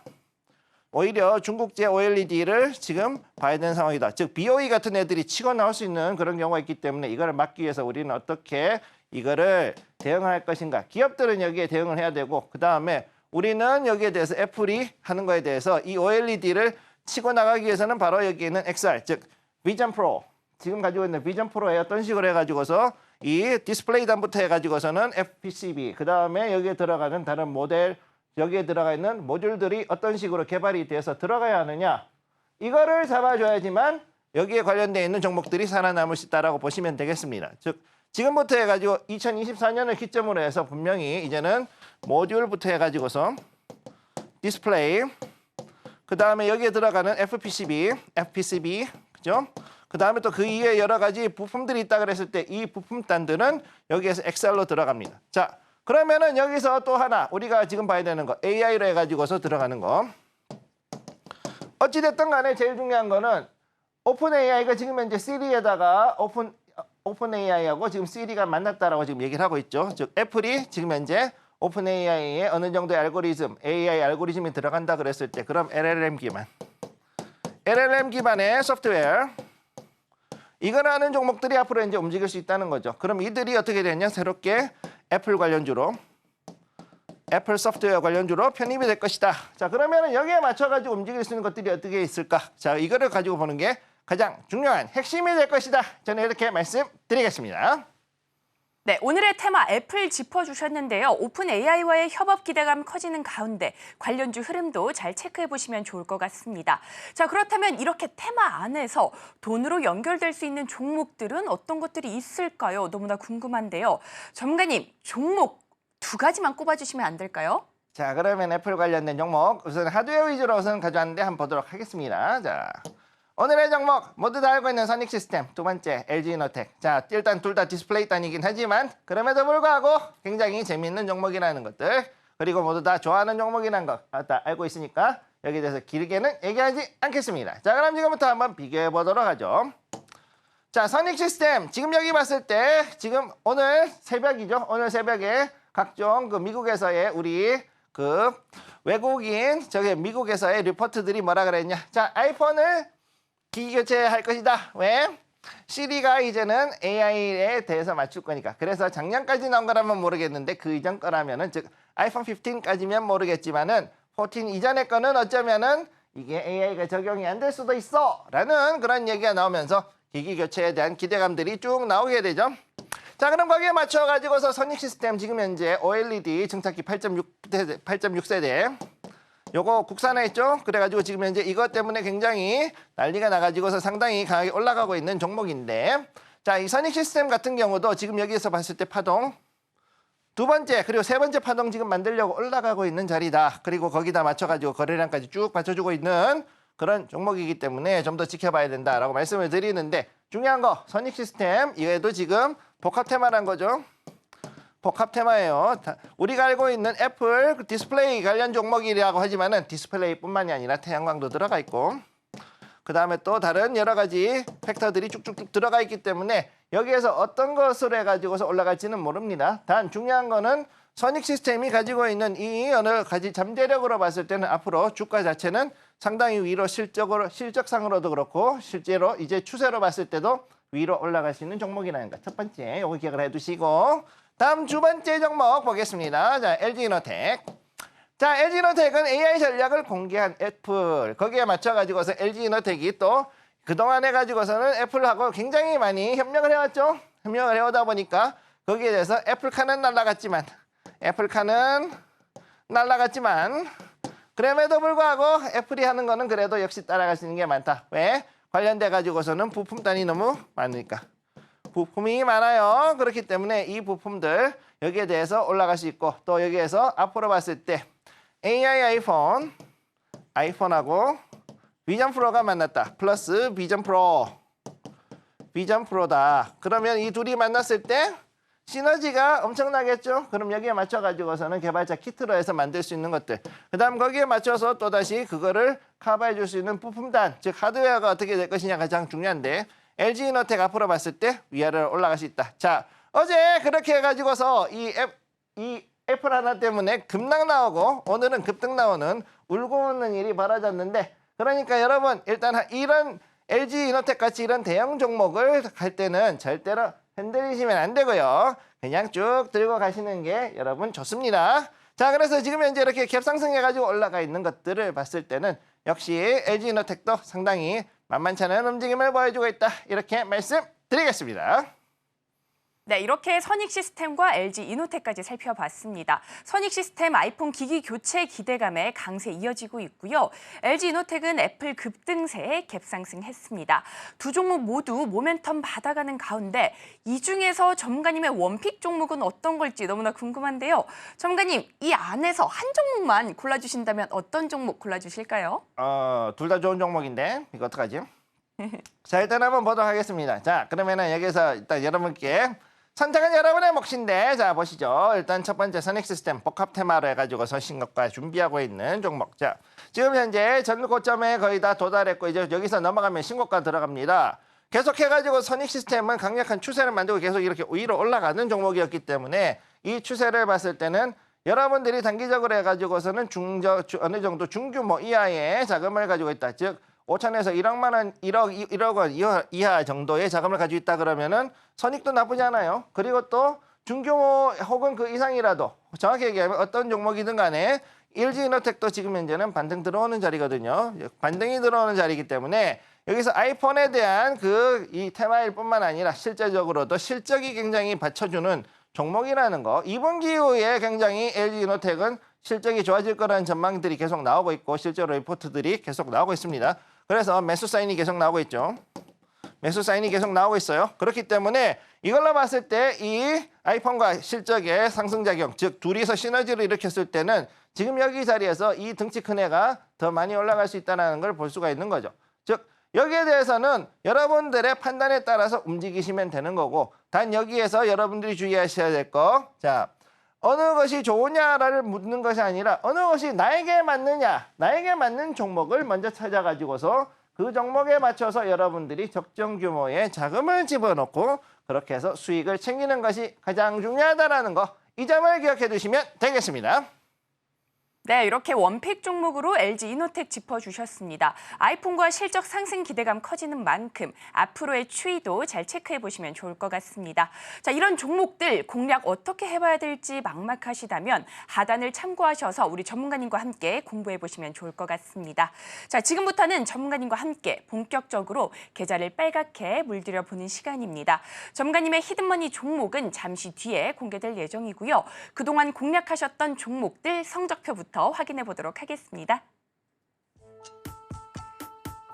오히려 중국제 OLED를 지금 봐야 되는 상황이다. 즉 BOE 같은 애들이 치고 나올 수 있는 그런 경우가 있기 때문에 이거를 막기 위해서 우리는 어떻게 이거를 대응할 것인가. 기업들은 여기에 대응을 해야 되고 그다음에 우리는 여기에 대해서 애플이 하는 거에 대해서 이 OLED를 치고 나가기 위해서는 바로 여기 있는 XR, 즉 비전 프로, 지금 가지고 있는 비전 프로에 어떤 식으로 해가지고서 이 디스플레이 단부터 해가지고서는 FPCB, 그 다음에 여기에 들어가는 다른 모델, 여기에 들어가 있는 모듈들이 어떤 식으로 개발이 돼서 들어가야 하느냐, 이거를 잡아줘야지만 여기에 관련되어 있는 종목들이 살아남을 수 있다라고 보시면 되겠습니다. 즉 지금부터 해가지고 2024년을 기점으로 해서 분명히 이제는 모듈부터 해가지고서 디스플레이, 그 다음에 여기에 들어가는 FPCB, 그죠? 그 다음에 또 그 이외에 여러 가지 부품들이 있다 그랬을 때 이 부품단들은 여기에서 엑셀로 들어갑니다. 자, 그러면은 여기서 또 하나 우리가 지금 봐야 되는 거 AI로 해가지고서 들어가는 거. 어찌됐든 간에 제일 중요한 거는 오픈 AI가 지금 현재 시리에다가 오픈 AI하고 지금 시리가 만났다라고 지금 얘기를 하고 있죠. 즉 애플이 지금 현재 오픈 AI에 어느 정도의 알고리즘, AI 알고리즘이 들어간다 그랬을 때 그럼 LLM 기반의 소프트웨어 이걸 하는 종목들이 앞으로 이제 움직일 수 있다는 거죠. 그럼 이들이 어떻게 되냐? 새롭게 애플 관련주로 애플 소프트웨어 관련주로 편입이 될 것이다. 자, 그러면 여기에 맞춰가지고 움직일 수 있는 것들이 어떻게 있을까? 자, 이거를 가지고 보는 게 가장 중요한 핵심이 될 것이다. 저는 이렇게 말씀드리겠습니다. 네, 오늘의 테마 애플 짚어주셨는데요. 오픈 AI와의 협업 기대감 커지는 가운데 관련주 흐름도 잘 체크해 보시면 좋을 것 같습니다. 자, 그렇다면 이렇게 테마 안에서 돈으로 연결될 수 있는 종목들은 어떤 것들이 있을까요? 너무나 궁금한데요. 전문가님, 종목 2가지만 꼽아주시면 안 될까요? 자, 그러면 애플 관련된 종목 우선 하드웨어 위주로 우선 가져왔는데 한번 보도록 하겠습니다. 자, 오늘의 종목 모두 다 알고 있는 선익 시스템, 두 번째 LG이노텍. 자, 일단 둘 다 디스플레이 단이긴 하지만 그럼에도 불구하고 굉장히 재미있는 종목이라는 것들, 그리고 모두 다 좋아하는 종목이라는 것 다 알고 있으니까 여기에 대해서 길게는 얘기하지 않겠습니다. 자, 그럼 지금부터 한번 비교해 보도록 하죠. 자, 선익 시스템 지금 여기 봤을 때 지금 오늘 새벽이죠. 오늘 새벽에 각종 그 미국에서의 우리 그 외국인 미국에서의 리포트들이 뭐라 그랬냐. 자, 아이폰을 기기 교체할 것이다. 왜? 시리가 이제는 AI에 대해서 맞출 거니까. 그래서 작년까지 나온 거라면 모르겠는데 그 이전 거라면은 즉 아이폰 15까지면 모르겠지만은 14 이전의 거는 어쩌면은 이게 AI가 적용이 안 될 수도 있어 라는 그런 얘기가 나오면서 기기 교체에 대한 기대감들이 쭉 나오게 되죠. 자, 그럼 거기에 맞춰가지고서 선익 시스템 지금 현재 OLED 증착기 8.6세대 요거 국산화했죠. 그래가지고 지금 현재 이것 때문에 굉장히 난리가 나가지고서 상당히 강하게 올라가고 있는 종목인데, 자, 이 선익 시스템 같은 경우도 지금 여기에서 봤을 때 파동 두 번째 그리고 세 번째 파동 지금 만들려고 올라가고 있는 자리다. 그리고 거기다 맞춰가지고 거래량까지 쭉 받쳐주고 있는 그런 종목이기 때문에 좀 더 지켜봐야 된다라고 말씀을 드리는데, 중요한 거 선익 시스템 이외에도 지금 복합 테마란 거죠. 복합 테마예요. 우리가 알고 있는 애플 디스플레이 관련 종목이라고 하지만은 디스플레이뿐만이 아니라 태양광도 들어가 있고, 그 다음에 또 다른 여러 가지 팩터들이 쭉쭉쭉 들어가 있기 때문에 여기에서 어떤 것으로 해가지고서 올라갈지는 모릅니다. 단 중요한 거는 선익 시스템이 가지고 있는 이 여러 가지 잠재력으로 봤을 때는 앞으로 주가 자체는 상당히 위로 실적상으로도 그렇고 실제로 이제 추세로 봤을 때도 위로 올라갈 수 있는 종목이라는 거. 첫 번째 요거 기억을 해두시고, 다음 두 번째 종목 보겠습니다. 자, LG이노텍. 자, LG이노텍은 AI 전략을 공개한 애플. 거기에 맞춰가지고서 LG이노텍이 또 그동안 해가지고서는 애플하고 굉장히 많이 협력을 해왔죠. 협력을 해오다 보니까 거기에 대해서 애플카는 날라갔지만 그럼에도 불구하고 애플이 하는 거는 그래도 역시 따라갈 수 있는 게 많다. 왜? 관련돼가지고서는 부품단이 너무 많으니까. 부품이 많아요. 그렇기 때문에 이 부품들 여기에 대해서 올라갈 수 있고, 또 여기에서 앞으로 봤을 때 AI 아이폰하고 비전 프로가 만났다. 플러스 비전 프로다. 그러면 이 둘이 만났을 때 시너지가 엄청나겠죠. 그럼 여기에 맞춰가지고서는 개발자 키트로 해서 만들 수 있는 것들, 그 다음 거기에 맞춰서 또다시 그거를 커버해 줄 수 있는 부품단, 즉 하드웨어가 어떻게 될 것이냐 가장 중요한데, LG이노텍 앞으로 봤을 때 위아래로 올라갈 수 있다. 자, 어제 그렇게 해가지고서 이 애플 하나 때문에 급락 나오고 오늘은 급등 나오는 울고 웃는 일이 벌어졌는데, 그러니까 여러분 일단 이런 LG이노텍 같이 이런 대형 종목을 갈 때는 절대로 흔들리시면 안 되고요. 그냥 쭉 들고 가시는 게 여러분 좋습니다. 자, 그래서 지금 현재 이렇게 갭상승해가지고 올라가 있는 것들을 봤을 때는 역시 LG이노텍도 상당히 만만치 않은 움직임을 보여주고 있다. 이렇게 말씀드리겠습니다. 네, 이렇게 선익시스템과 LG이노텍까지 살펴봤습니다. 선익시스템 아이폰 기기 교체 기대감에 강세 이어지고 있고요. LG이노텍은 애플 급등세에 갭상승했습니다. 두 종목 모두 모멘텀 받아가는 가운데 이 중에서 전문가님의 원픽 종목은 어떤 걸지 너무나 궁금한데요. 전문가님, 이 안에서 한 종목만 골라주신다면 어떤 종목 골라주실까요? 둘 다 좋은 종목인데 이거 어떡하지? 자, 일단 한번 보도록 하겠습니다. 자, 그러면은 여기서 일단 여러분께 선택은 여러분의 몫인데, 자 보시죠. 일단 첫 번째 선익시스템 복합 테마로 해가지고 선신것과 준비하고 있는 종목. 자, 지금 현재 전 고점에 거의 다 도달했고 이제 여기서 넘어가면 신고가 들어갑니다. 계속해가지고 선익시스템은 강력한 추세를 만들고 계속 이렇게 위로 올라가는 종목이었기 때문에 이 추세를 봤을 때는 여러분들이 단기적으로 해가지고서는 어느 정도 중규모 이하의 자금을 가지고 있다. 즉 5천에서 1억만 원, 1억 원 이하 정도의 자금을 가지고 있다 그러면은 선익도 나쁘지 않아요. 그리고 또 중규모 혹은 그 이상이라도 정확히 얘기하면 어떤 종목이든 간에 LG이노텍도 지금 현재는 반등 들어오는 자리거든요. 반등이 들어오는 자리이기 때문에 여기서 아이폰에 대한 이 테마일 뿐만 아니라 실제적으로도 실적이 굉장히 받쳐주는 종목이라는 거. 2분기 이후에 굉장히 LG이노텍은 실적이 좋아질 거라는 전망들이 계속 나오고 있고 실제로 리포트들이 계속 나오고 있습니다. 그래서 매수 사인이 계속 나오고 있죠. 매수 사인이 계속 나오고 있어요. 그렇기 때문에 이걸로 봤을 때 이 아이폰과 실적의 상승작용, 즉 둘이서 시너지를 일으켰을 때는 지금 여기 자리에서 이 등치 큰 애가 더 많이 올라갈 수 있다는 걸 볼 수가 있는 거죠. 즉 여기에 대해서는 여러분들의 판단에 따라서 움직이시면 되는 거고, 단 여기에서 여러분들이 주의하셔야 될 거, 자 어느 것이 좋으냐를 묻는 것이 아니라 어느 것이 나에게 맞느냐, 나에게 맞는 종목을 먼저 찾아가지고서 그 종목에 맞춰서 여러분들이 적정 규모의 자금을 집어넣고 그렇게 해서 수익을 챙기는 것이 가장 중요하다는 거, 이 점을 기억해 두시면 되겠습니다. 네, 이렇게 원픽 종목으로 LG이노텍 짚어주셨습니다. 아이폰과 실적 상승 기대감 커지는 만큼 앞으로의 추이도 잘 체크해 보시면 좋을 것 같습니다. 자, 이런 종목들 공략 어떻게 해봐야 될지 막막하시다면 하단을 참고하셔서 우리 전문가님과 함께 공부해 보시면 좋을 것 같습니다. 자, 지금부터는 전문가님과 함께 본격적으로 계좌를 빨갛게 물들여 보는 시간입니다. 전문가님의 히든머니 종목은 잠시 뒤에 공개될 예정이고요. 그동안 공략하셨던 종목들 성적표부터 확인해 보도록 하겠습니다.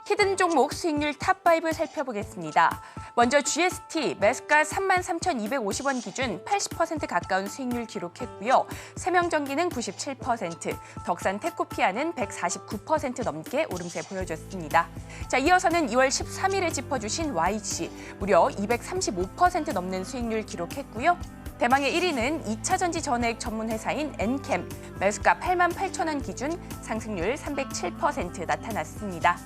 히든 종목 수익률 탑5 살펴보겠습니다. 먼저 GST 매수가 33,250원 기준 80% 가까운 수익률 기록했고요. 세명전기는 97%, 덕산 테코피아는 149% 넘게 오름세 보여줬습니다. 자, 이어서는 2월 13일에 짚어주신 YG 무려 235% 넘는 수익률 기록했고요. 대망의 1위는 2차 전지 전해액 전문 회사인 엔캠 매수가 88,000원 기준 상승률 307% 나타났습니다.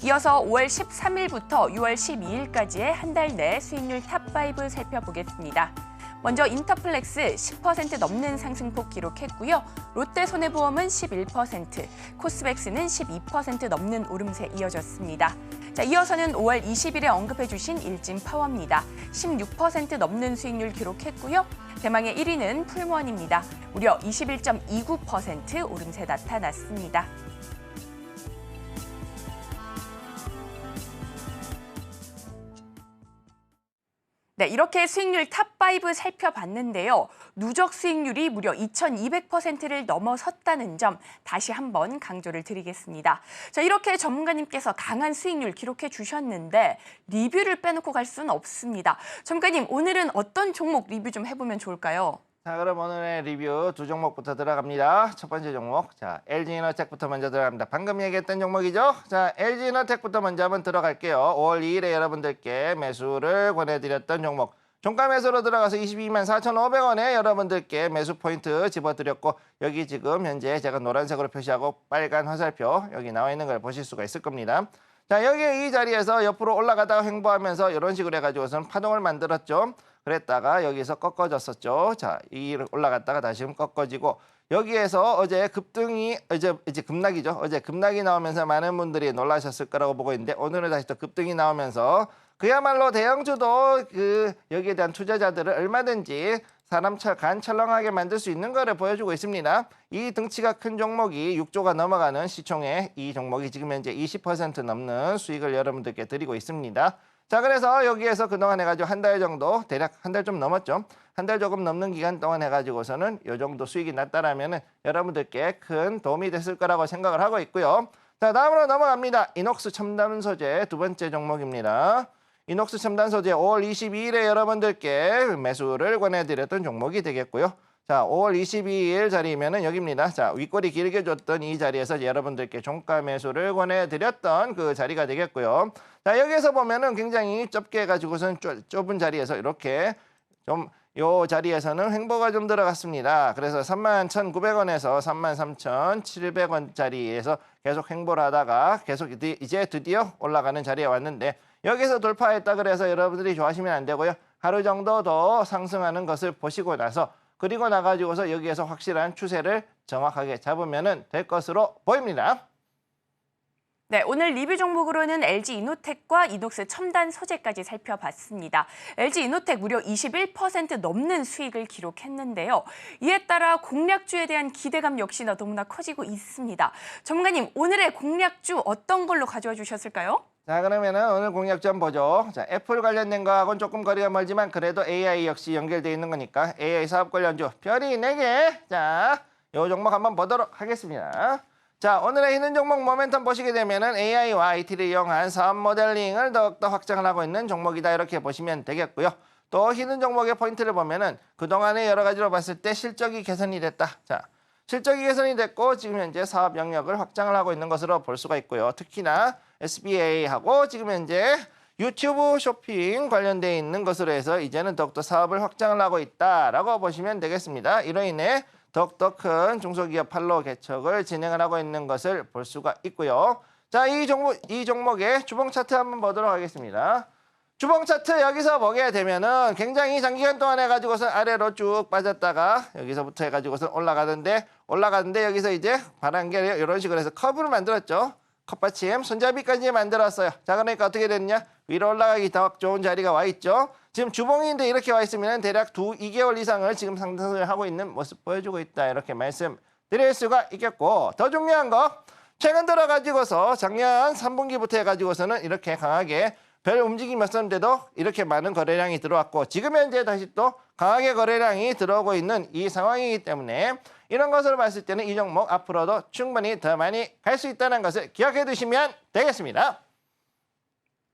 이어서 5월 13일부터 6월 12일까지의 한 달 내 수익률 탑5 살펴보겠습니다. 먼저 인터플렉스 10% 넘는 상승폭 기록했고요. 롯데손해보험은 11%, 코스백스는 12% 넘는 오름세 이어졌습니다. 자, 이어서는 5월 20일에 언급해주신 일진파워입니다. 16% 넘는 수익률 기록했고요. 대망의 1위는 풀무원입니다. 무려 21.29% 오름세 나타났습니다. 네, 이렇게 수익률 탑5 살펴봤는데요. 누적 수익률이 무려 2200%를 넘어섰다는 점 다시 한번 강조를 드리겠습니다. 자, 이렇게 전문가님께서 강한 수익률 기록해 주셨는데 리뷰를 빼놓고 갈 수는 없습니다. 전문가님, 오늘은 어떤 종목 리뷰 좀 해보면 좋을까요? 자, 그럼 오늘의 리뷰 두 종목부터 들어갑니다. 첫 번째 종목, 자 LG이노텍부터 먼저 들어갑니다. 방금 얘기했던 종목이죠. 자, LG이노텍부터 먼저 한번 들어갈게요. 5월 2일에 여러분들께 매수를 권해드렸던 종목. 종가 매수로 들어가서 22만 4,500원에 여러분들께 매수 포인트 집어드렸고, 여기 지금 현재 제가 노란색으로 표시하고 빨간 화살표 여기 나와 있는 걸 보실 수가 있을 겁니다. 자, 여기 이 자리에서 옆으로 올라가다가 횡보하면서 이런 식으로 해가지고서는 파동을 만들었죠. 그랬다가 여기서 꺾어졌었죠. 자, 이 올라갔다가 다시 꺾어지고, 여기에서 어제 급등이 이제 급락이죠. 어제 급락이 나오면서 많은 분들이 놀라셨을 거라고 보고 있는데, 오늘은 다시 또 급등이 나오면서 그야말로 대형주도 여기에 대한 투자자들을 얼마든지 사람 간철렁하게 만들 수 있는 거를 보여주고 있습니다. 이 등치가 큰 종목이 6조가 넘어가는 시총의 이 종목이 지금 현재 20% 넘는 수익을 여러분들께 드리고 있습니다. 자, 그래서 여기에서 그동안 해가지고 한 달 정도, 대략 한 달 좀 넘었죠. 한 달 조금 넘는 기간 동안 해가지고서는 이 정도 수익이 났다라면은 여러분들께 큰 도움이 됐을 거라고 생각을 하고 있고요. 자, 다음으로 넘어갑니다. 이녹스 첨단 소재 두 번째 종목입니다. 이녹스 첨단 소재 5월 22일에 여러분들께 매수를 권해드렸던 종목이 되겠고요. 자, 5월 22일 자리면은 여기입니다. 자, 윗꼬리 길게 줬던 이 자리에서 여러분들께 종가 매수를 권해드렸던 그 자리가 되겠고요. 자, 여기에서 보면은 굉장히 좁게 해가지고선 좁은 자리에서 이렇게 좀 요 자리에서는 횡보가 좀 들어갔습니다. 그래서 31,900원에서 33,700원짜리에서 계속 횡보를 하다가 계속 이제 드디어 올라가는 자리에 왔는데 여기서 돌파했다 그래서 여러분들이 좋아하시면 안 되고요. 하루 정도 더 상승하는 것을 보시고 나서 그리고 나가지고서 여기에서 확실한 추세를 정확하게 잡으면 될 것으로 보입니다. 네, 오늘 리뷰 종목으로는 LG 이노텍과 이녹스 첨단 소재까지 살펴봤습니다. LG 이노텍 무려 21% 넘는 수익을 기록했는데요. 이에 따라 공략주에 대한 기대감 역시나 너무나 커지고 있습니다. 전문가님, 오늘의 공략주 어떤 걸로 가져와 주셨을까요? 자, 그러면은 오늘 공략주 한번 보죠. 자, 애플 관련된 거하고는 조금 거리가 멀지만 그래도 AI 역시 연결되어 있는 거니까 AI 사업 관련주 별이 4개. 자, 요 종목 한번 보도록 하겠습니다. 자, 오늘의 히든 종목 모멘텀 보시게 되면은 AI와 IT를 이용한 사업 모델링을 더욱더 확장을 하고 있는 종목이다 이렇게 보시면 되겠고요. 또 히든 종목의 포인트를 보면은 그동안에 여러 가지로 봤을 때 실적이 개선이 됐다. 자, 실적이 개선이 됐고 지금 현재 사업 영역을 확장을 하고 있는 것으로 볼 수가 있고요. 특히나 SBA하고 지금 현재 유튜브 쇼핑 관련되어 있는 것으로 해서 이제는 더욱더 사업을 확장을 하고 있다라고 보시면 되겠습니다. 이로 인해 더욱더 큰 중소기업 판로 개척을 진행을 하고 있는 것을 볼 수가 있고요. 자, 이 종목의 주봉 차트 한번 보도록 하겠습니다. 주봉 차트 여기서 보게 되면은 굉장히 장기간 동안 해가지고서 아래로 쭉 빠졌다가 여기서부터 해가지고서 올라가는데 여기서 이제 반환계 이런 식으로 해서 커브를 만들었죠. 컵받침 손잡이까지 만들었어요. 자, 그러니까 어떻게 됐냐? 위로 올라가기 더 좋은 자리가 와 있죠. 지금 주봉인데 이렇게 와 있으면 대략 2개월 이상을 지금 상승을 하고 있는 모습 보여주고 있다. 이렇게 말씀드릴 수가 있겠고 더 중요한 거 최근 들어가지고서 작년 3분기부터 해가지고서는 이렇게 강하게 별 움직임이 없었는데도 이렇게 많은 거래량이 들어왔고 지금 현재 다시 또 강하게 거래량이 들어오고 있는 이 상황이기 때문에 이런 것을 봤을 때는 이 종목 앞으로도 충분히 더 많이 갈 수 있다는 것을 기억해 두시면 되겠습니다.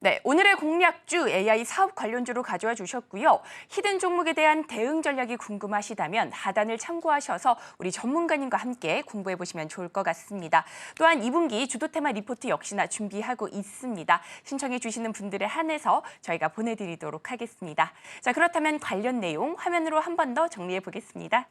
네, 오늘의 공략주 AI 사업 관련주로 가져와 주셨고요. 히든 종목에 대한 대응 전략이 궁금하시다면 하단을 참고하셔서 우리 전문가님과 함께 공부해 보시면 좋을 것 같습니다. 또한 2분기 주도 테마 리포트 역시나 준비하고 있습니다. 신청해 주시는 분들에 한해서 저희가 보내드리도록 하겠습니다. 자, 그렇다면 관련 내용 화면으로 한 번 더 정리해 보겠습니다.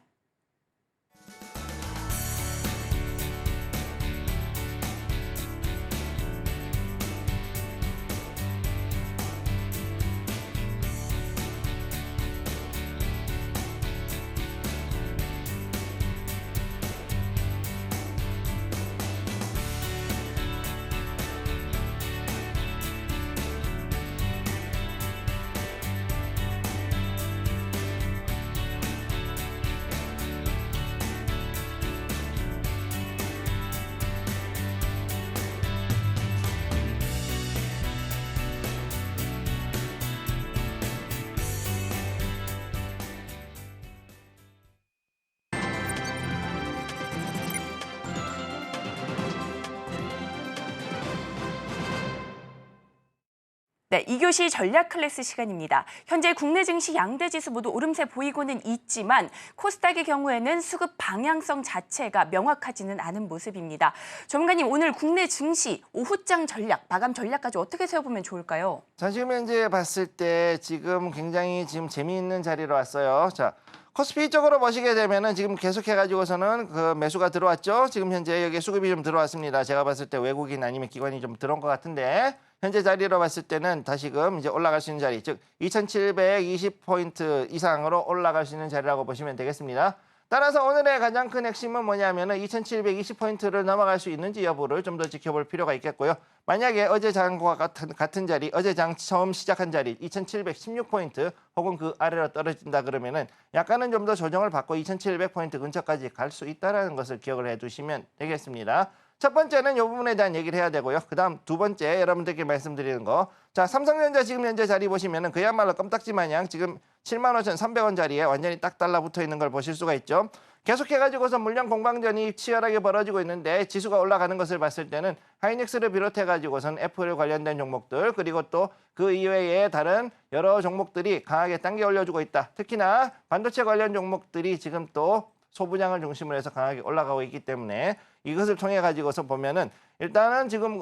네, 2교시 전략 클래스 시간입니다. 현재 국내 증시 양대 지수 모두 오름세 보이고는 있지만 코스닥의 경우에는 수급 방향성 자체가 명확하지는 않은 모습입니다. 전문가님, 오늘 국내 증시 오후장 전략, 마감 전략까지 어떻게 세워보면 좋을까요? 자, 지금 현재 봤을 때 지금 굉장히 지금 재미있는 자리로 왔어요. 자, 코스피 쪽으로 보시게 되면은 지금 계속해가지고서는 그 매수가 들어왔죠. 지금 현재 여기 수급이 좀 들어왔습니다. 제가 봤을 때 외국인 아니면 기관이 좀 들어온 것 같은데 현재 자리로 봤을 때는 다시금 이제 올라갈 수 있는 자리, 즉 2,720포인트 이상으로 올라갈 수 있는 자리라고 보시면 되겠습니다. 따라서 오늘의 가장 큰 핵심은 뭐냐면은 2,720포인트를 넘어갈 수 있는지 여부를 좀 더 지켜볼 필요가 있겠고요. 만약에 어제 장과 같은 자리, 어제 장 처음 시작한 자리 2,716포인트 혹은 그 아래로 떨어진다 그러면은 약간은 좀 더 조정을 받고 2,700포인트 근처까지 갈 수 있다는 것을 기억을 해두시면 되겠습니다. 첫 번째는 이 부분에 대한 얘기를 해야 되고요. 그다음 두 번째 여러분들께 말씀드리는 거. 자, 삼성전자 지금 현재 자리 보시면은 그야말로 껌딱지 마냥 지금 75,300원 자리에 완전히 딱 달라붙어 있는 걸 보실 수가 있죠. 계속해가지고서 물량 공방전이 치열하게 벌어지고 있는데 지수가 올라가는 것을 봤을 때는 하이닉스를 비롯해가지고선 애플 관련된 종목들 그리고 또 그 이외에 다른 여러 종목들이 강하게 당겨 올려주고 있다. 특히나 반도체 관련 종목들이 지금 또 소부장을 중심으로 해서 강하게 올라가고 있기 때문에 이것을 통해 가지고서 보면은 일단은 지금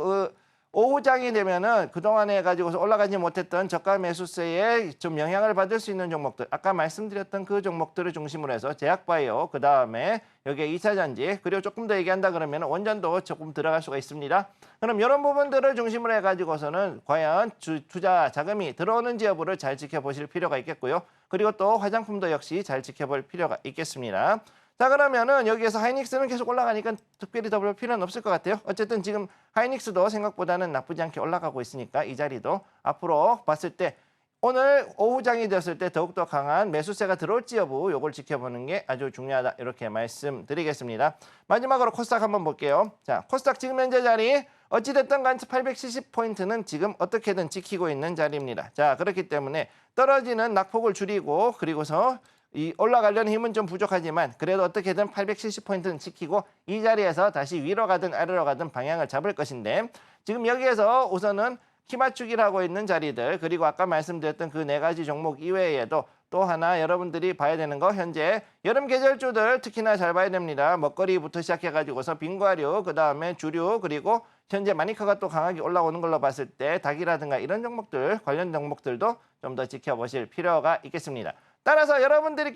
오후장이 되면은 그동안에 가지고서 올라가지 못했던 저가 매수세에 좀 영향을 받을 수 있는 종목들, 아까 말씀드렸던 그 종목들을 중심으로 해서 제약바이오, 그다음에 여기에 2차전지, 그리고 조금 더 얘기한다 그러면 원전도 조금 들어갈 수가 있습니다. 그럼 이런 부분들을 중심으로 해가지고서는 과연 투자 자금이 들어오는지 여부를 잘 지켜보실 필요가 있겠고요. 그리고 또 화장품도 역시 잘 지켜볼 필요가 있겠습니다. 자, 그러면은 여기에서 하이닉스는 계속 올라가니까 특별히 더 볼 필요는 없을 것 같아요. 어쨌든 지금 하이닉스도 생각보다는 나쁘지 않게 올라가고 있으니까 이 자리도 앞으로 봤을 때 오늘 오후장이 됐을 때 더욱더 강한 매수세가 들어올지 여부 요걸 지켜보는 게 아주 중요하다 이렇게 말씀드리겠습니다. 마지막으로 코스닥 한번 볼게요. 자, 코스닥 지금 현재 자리 어찌됐든 간 870포인트는 지금 어떻게든 지키고 있는 자리입니다. 자, 그렇기 때문에 떨어지는 낙폭을 줄이고 그리고서 이 올라가려는 힘은 좀 부족하지만 그래도 어떻게든 870포인트는 지키고 이 자리에서 다시 위로 가든 아래로 가든 방향을 잡을 것인데 지금 여기에서 우선은 키 맞추기를 하고 있는 자리들 그리고 아까 말씀드렸던 그 네 가지 종목 이외에도 또 하나 여러분들이 봐야 되는 거 현재 여름 계절주들 특히나 잘 봐야 됩니다. 먹거리부터 시작해가지고서 빙과류 그다음에 주류 그리고 현재 마니카가 또 강하게 올라오는 걸로 봤을 때 닭이라든가 이런 종목들 관련 종목들도 좀 더 지켜보실 필요가 있겠습니다. 따라서 여러분들이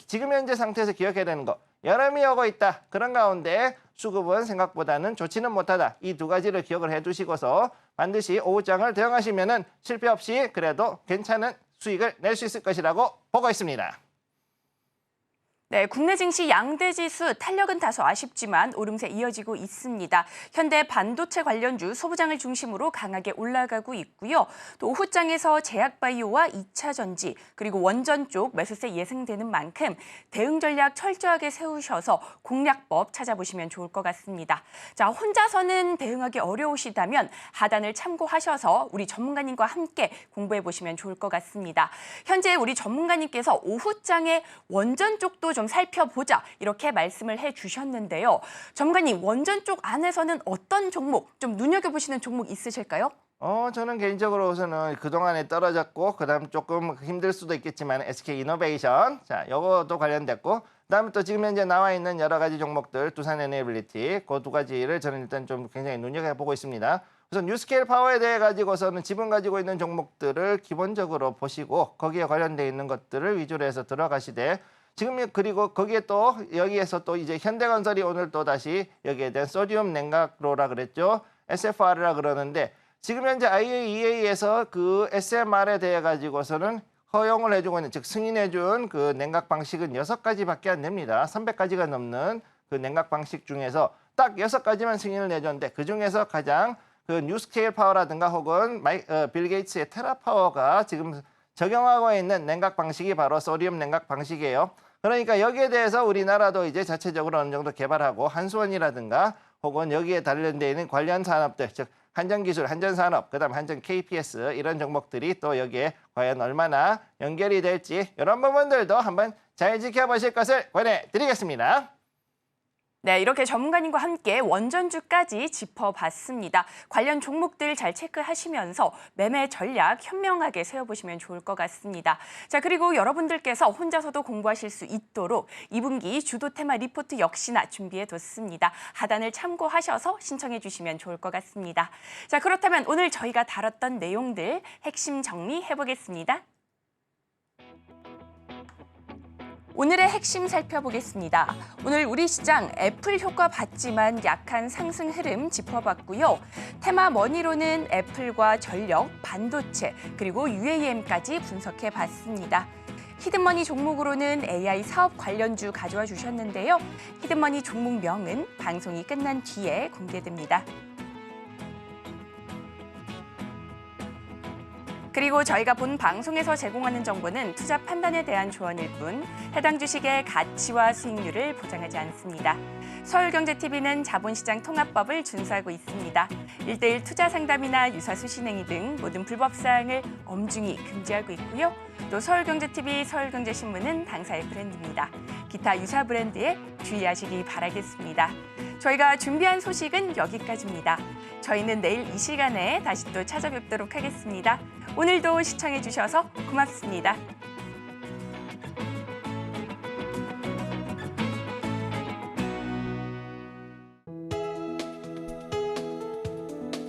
지금 현재 상태에서 기억해야 되는 거 여름이 오고 있다. 그런 가운데 수급은 생각보다는 좋지는 못하다. 이 두 가지를 기억을 해두시고서 반드시 오후장을 대응하시면은 실패 없이 그래도 괜찮은 수익을 낼 수 있을 것이라고 보고 있습니다. 네, 국내 증시 양대 지수 탄력은 다소 아쉽지만 오름세 이어지고 있습니다. 현대 반도체 관련주 소부장을 중심으로 강하게 올라가고 있고요. 또 오후장에서 제약바이오와 2차 전지 그리고 원전 쪽 매수세 예상되는 만큼 대응 전략 철저하게 세우셔서 공략법 찾아보시면 좋을 것 같습니다. 자, 혼자서는 대응하기 어려우시다면 하단을 참고하셔서 우리 전문가님과 함께 공부해 보시면 좋을 것 같습니다. 현재 우리 전문가님께서 오후장에 원전 쪽도 좀 살펴보자 이렇게 말씀을 해주셨는데요. 전문가님, 원전 쪽 안에서는 어떤 종목, 좀 눈여겨보시는 종목 있으실까요? 저는 개인적으로 우선은 그동안에 떨어졌고 그다음 조금 힘들 수도 있겠지만 SK이노베이션 자, 요것도 관련됐고 그다음에 또 지금 현재 나와 있는 여러 가지 종목들 두산에너빌리티 그 두 가지를 저는 일단 좀 굉장히 눈여겨보고 있습니다. 우선 뉴스케일 파워에 대해 가지고서는 지분 가지고 있는 종목들을 기본적으로 보시고 거기에 관련돼 있는 것들을 위주로 해서 들어가시되 지금 그리고 거기에 또 여기에서 또 이제 현대건설이 오늘 또 다시 여기에 대한 소디움 냉각로라 그랬죠. SFR이라 그러는데 지금 현재 IAEA에서 그 SMR에 대해 가지고서는 허용을 해주고 있는 즉 승인해준 그 냉각 방식은 6가지밖에 안 됩니다. 300가지가 넘는 그 냉각 방식 중에서 딱 6가지만 승인을 내줬는데 그 중에서 가장 그 뉴스케일 파워라든가 혹은 빌 게이츠의 테라파워가 지금 적용하고 있는 냉각 방식이 바로 소디움 냉각 방식이에요. 그러니까 여기에 대해서 우리나라도 이제 자체적으로 어느 정도 개발하고 한수원이라든가 혹은 여기에 관련되어 있는 관련 산업들, 즉 한전기술, 한전산업, 그다음 한전 KPS 이런 종목들이 또 여기에 과연 얼마나 연결이 될지 이런 부분들도 한번 잘 지켜보실 것을 권해드리겠습니다. 네, 이렇게 전문가님과 함께 원전주까지 짚어봤습니다. 관련 종목들 잘 체크하시면서 매매 전략 현명하게 세워보시면 좋을 것 같습니다. 자, 그리고 여러분들께서 혼자서도 공부하실 수 있도록 2분기 주도 테마 리포트 역시나 준비해뒀습니다. 하단을 참고하셔서 신청해 주시면 좋을 것 같습니다. 자, 그렇다면 오늘 저희가 다뤘던 내용들 핵심 정리해보겠습니다. 오늘의 핵심 살펴보겠습니다. 오늘 우리 시장 애플 효과 봤지만 약한 상승 흐름 짚어봤고요. 테마 머니로는 애플과 전력, 반도체, 그리고 UAM까지 분석해봤습니다. 히든머니 종목으로는 AI 사업 관련주 가져와 주셨는데요. 히든머니 종목명은 방송이 끝난 뒤에 공개됩니다. 그리고 저희가 본 방송에서 제공하는 정보는 투자 판단에 대한 조언일 뿐 해당 주식의 가치와 수익률을 보장하지 않습니다. 서울경제TV는 자본시장 통합법을 준수하고 있습니다. 1:1 투자 상담이나 유사 수신행위 등 모든 불법 사항을 엄중히 금지하고 있고요. 또 서울경제TV, 서울경제신문은 당사의 브랜드입니다. 기타 유사 브랜드에 주의하시기 바라겠습니다. 저희가 준비한 소식은 여기까지입니다. 저희는 내일 이 시간에 다시 또 찾아뵙도록 하겠습니다. 오늘도 시청해주셔서 고맙습니다.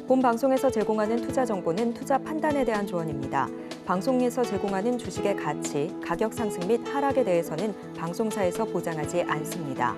본 방송에서 제공하는 투자 정보는 투자 판단에 대한 조언입니다. 방송에서 제공하는 주식의 가치, 가격 상승 및 하락에 대해서는 방송사에서 보장하지 않습니다.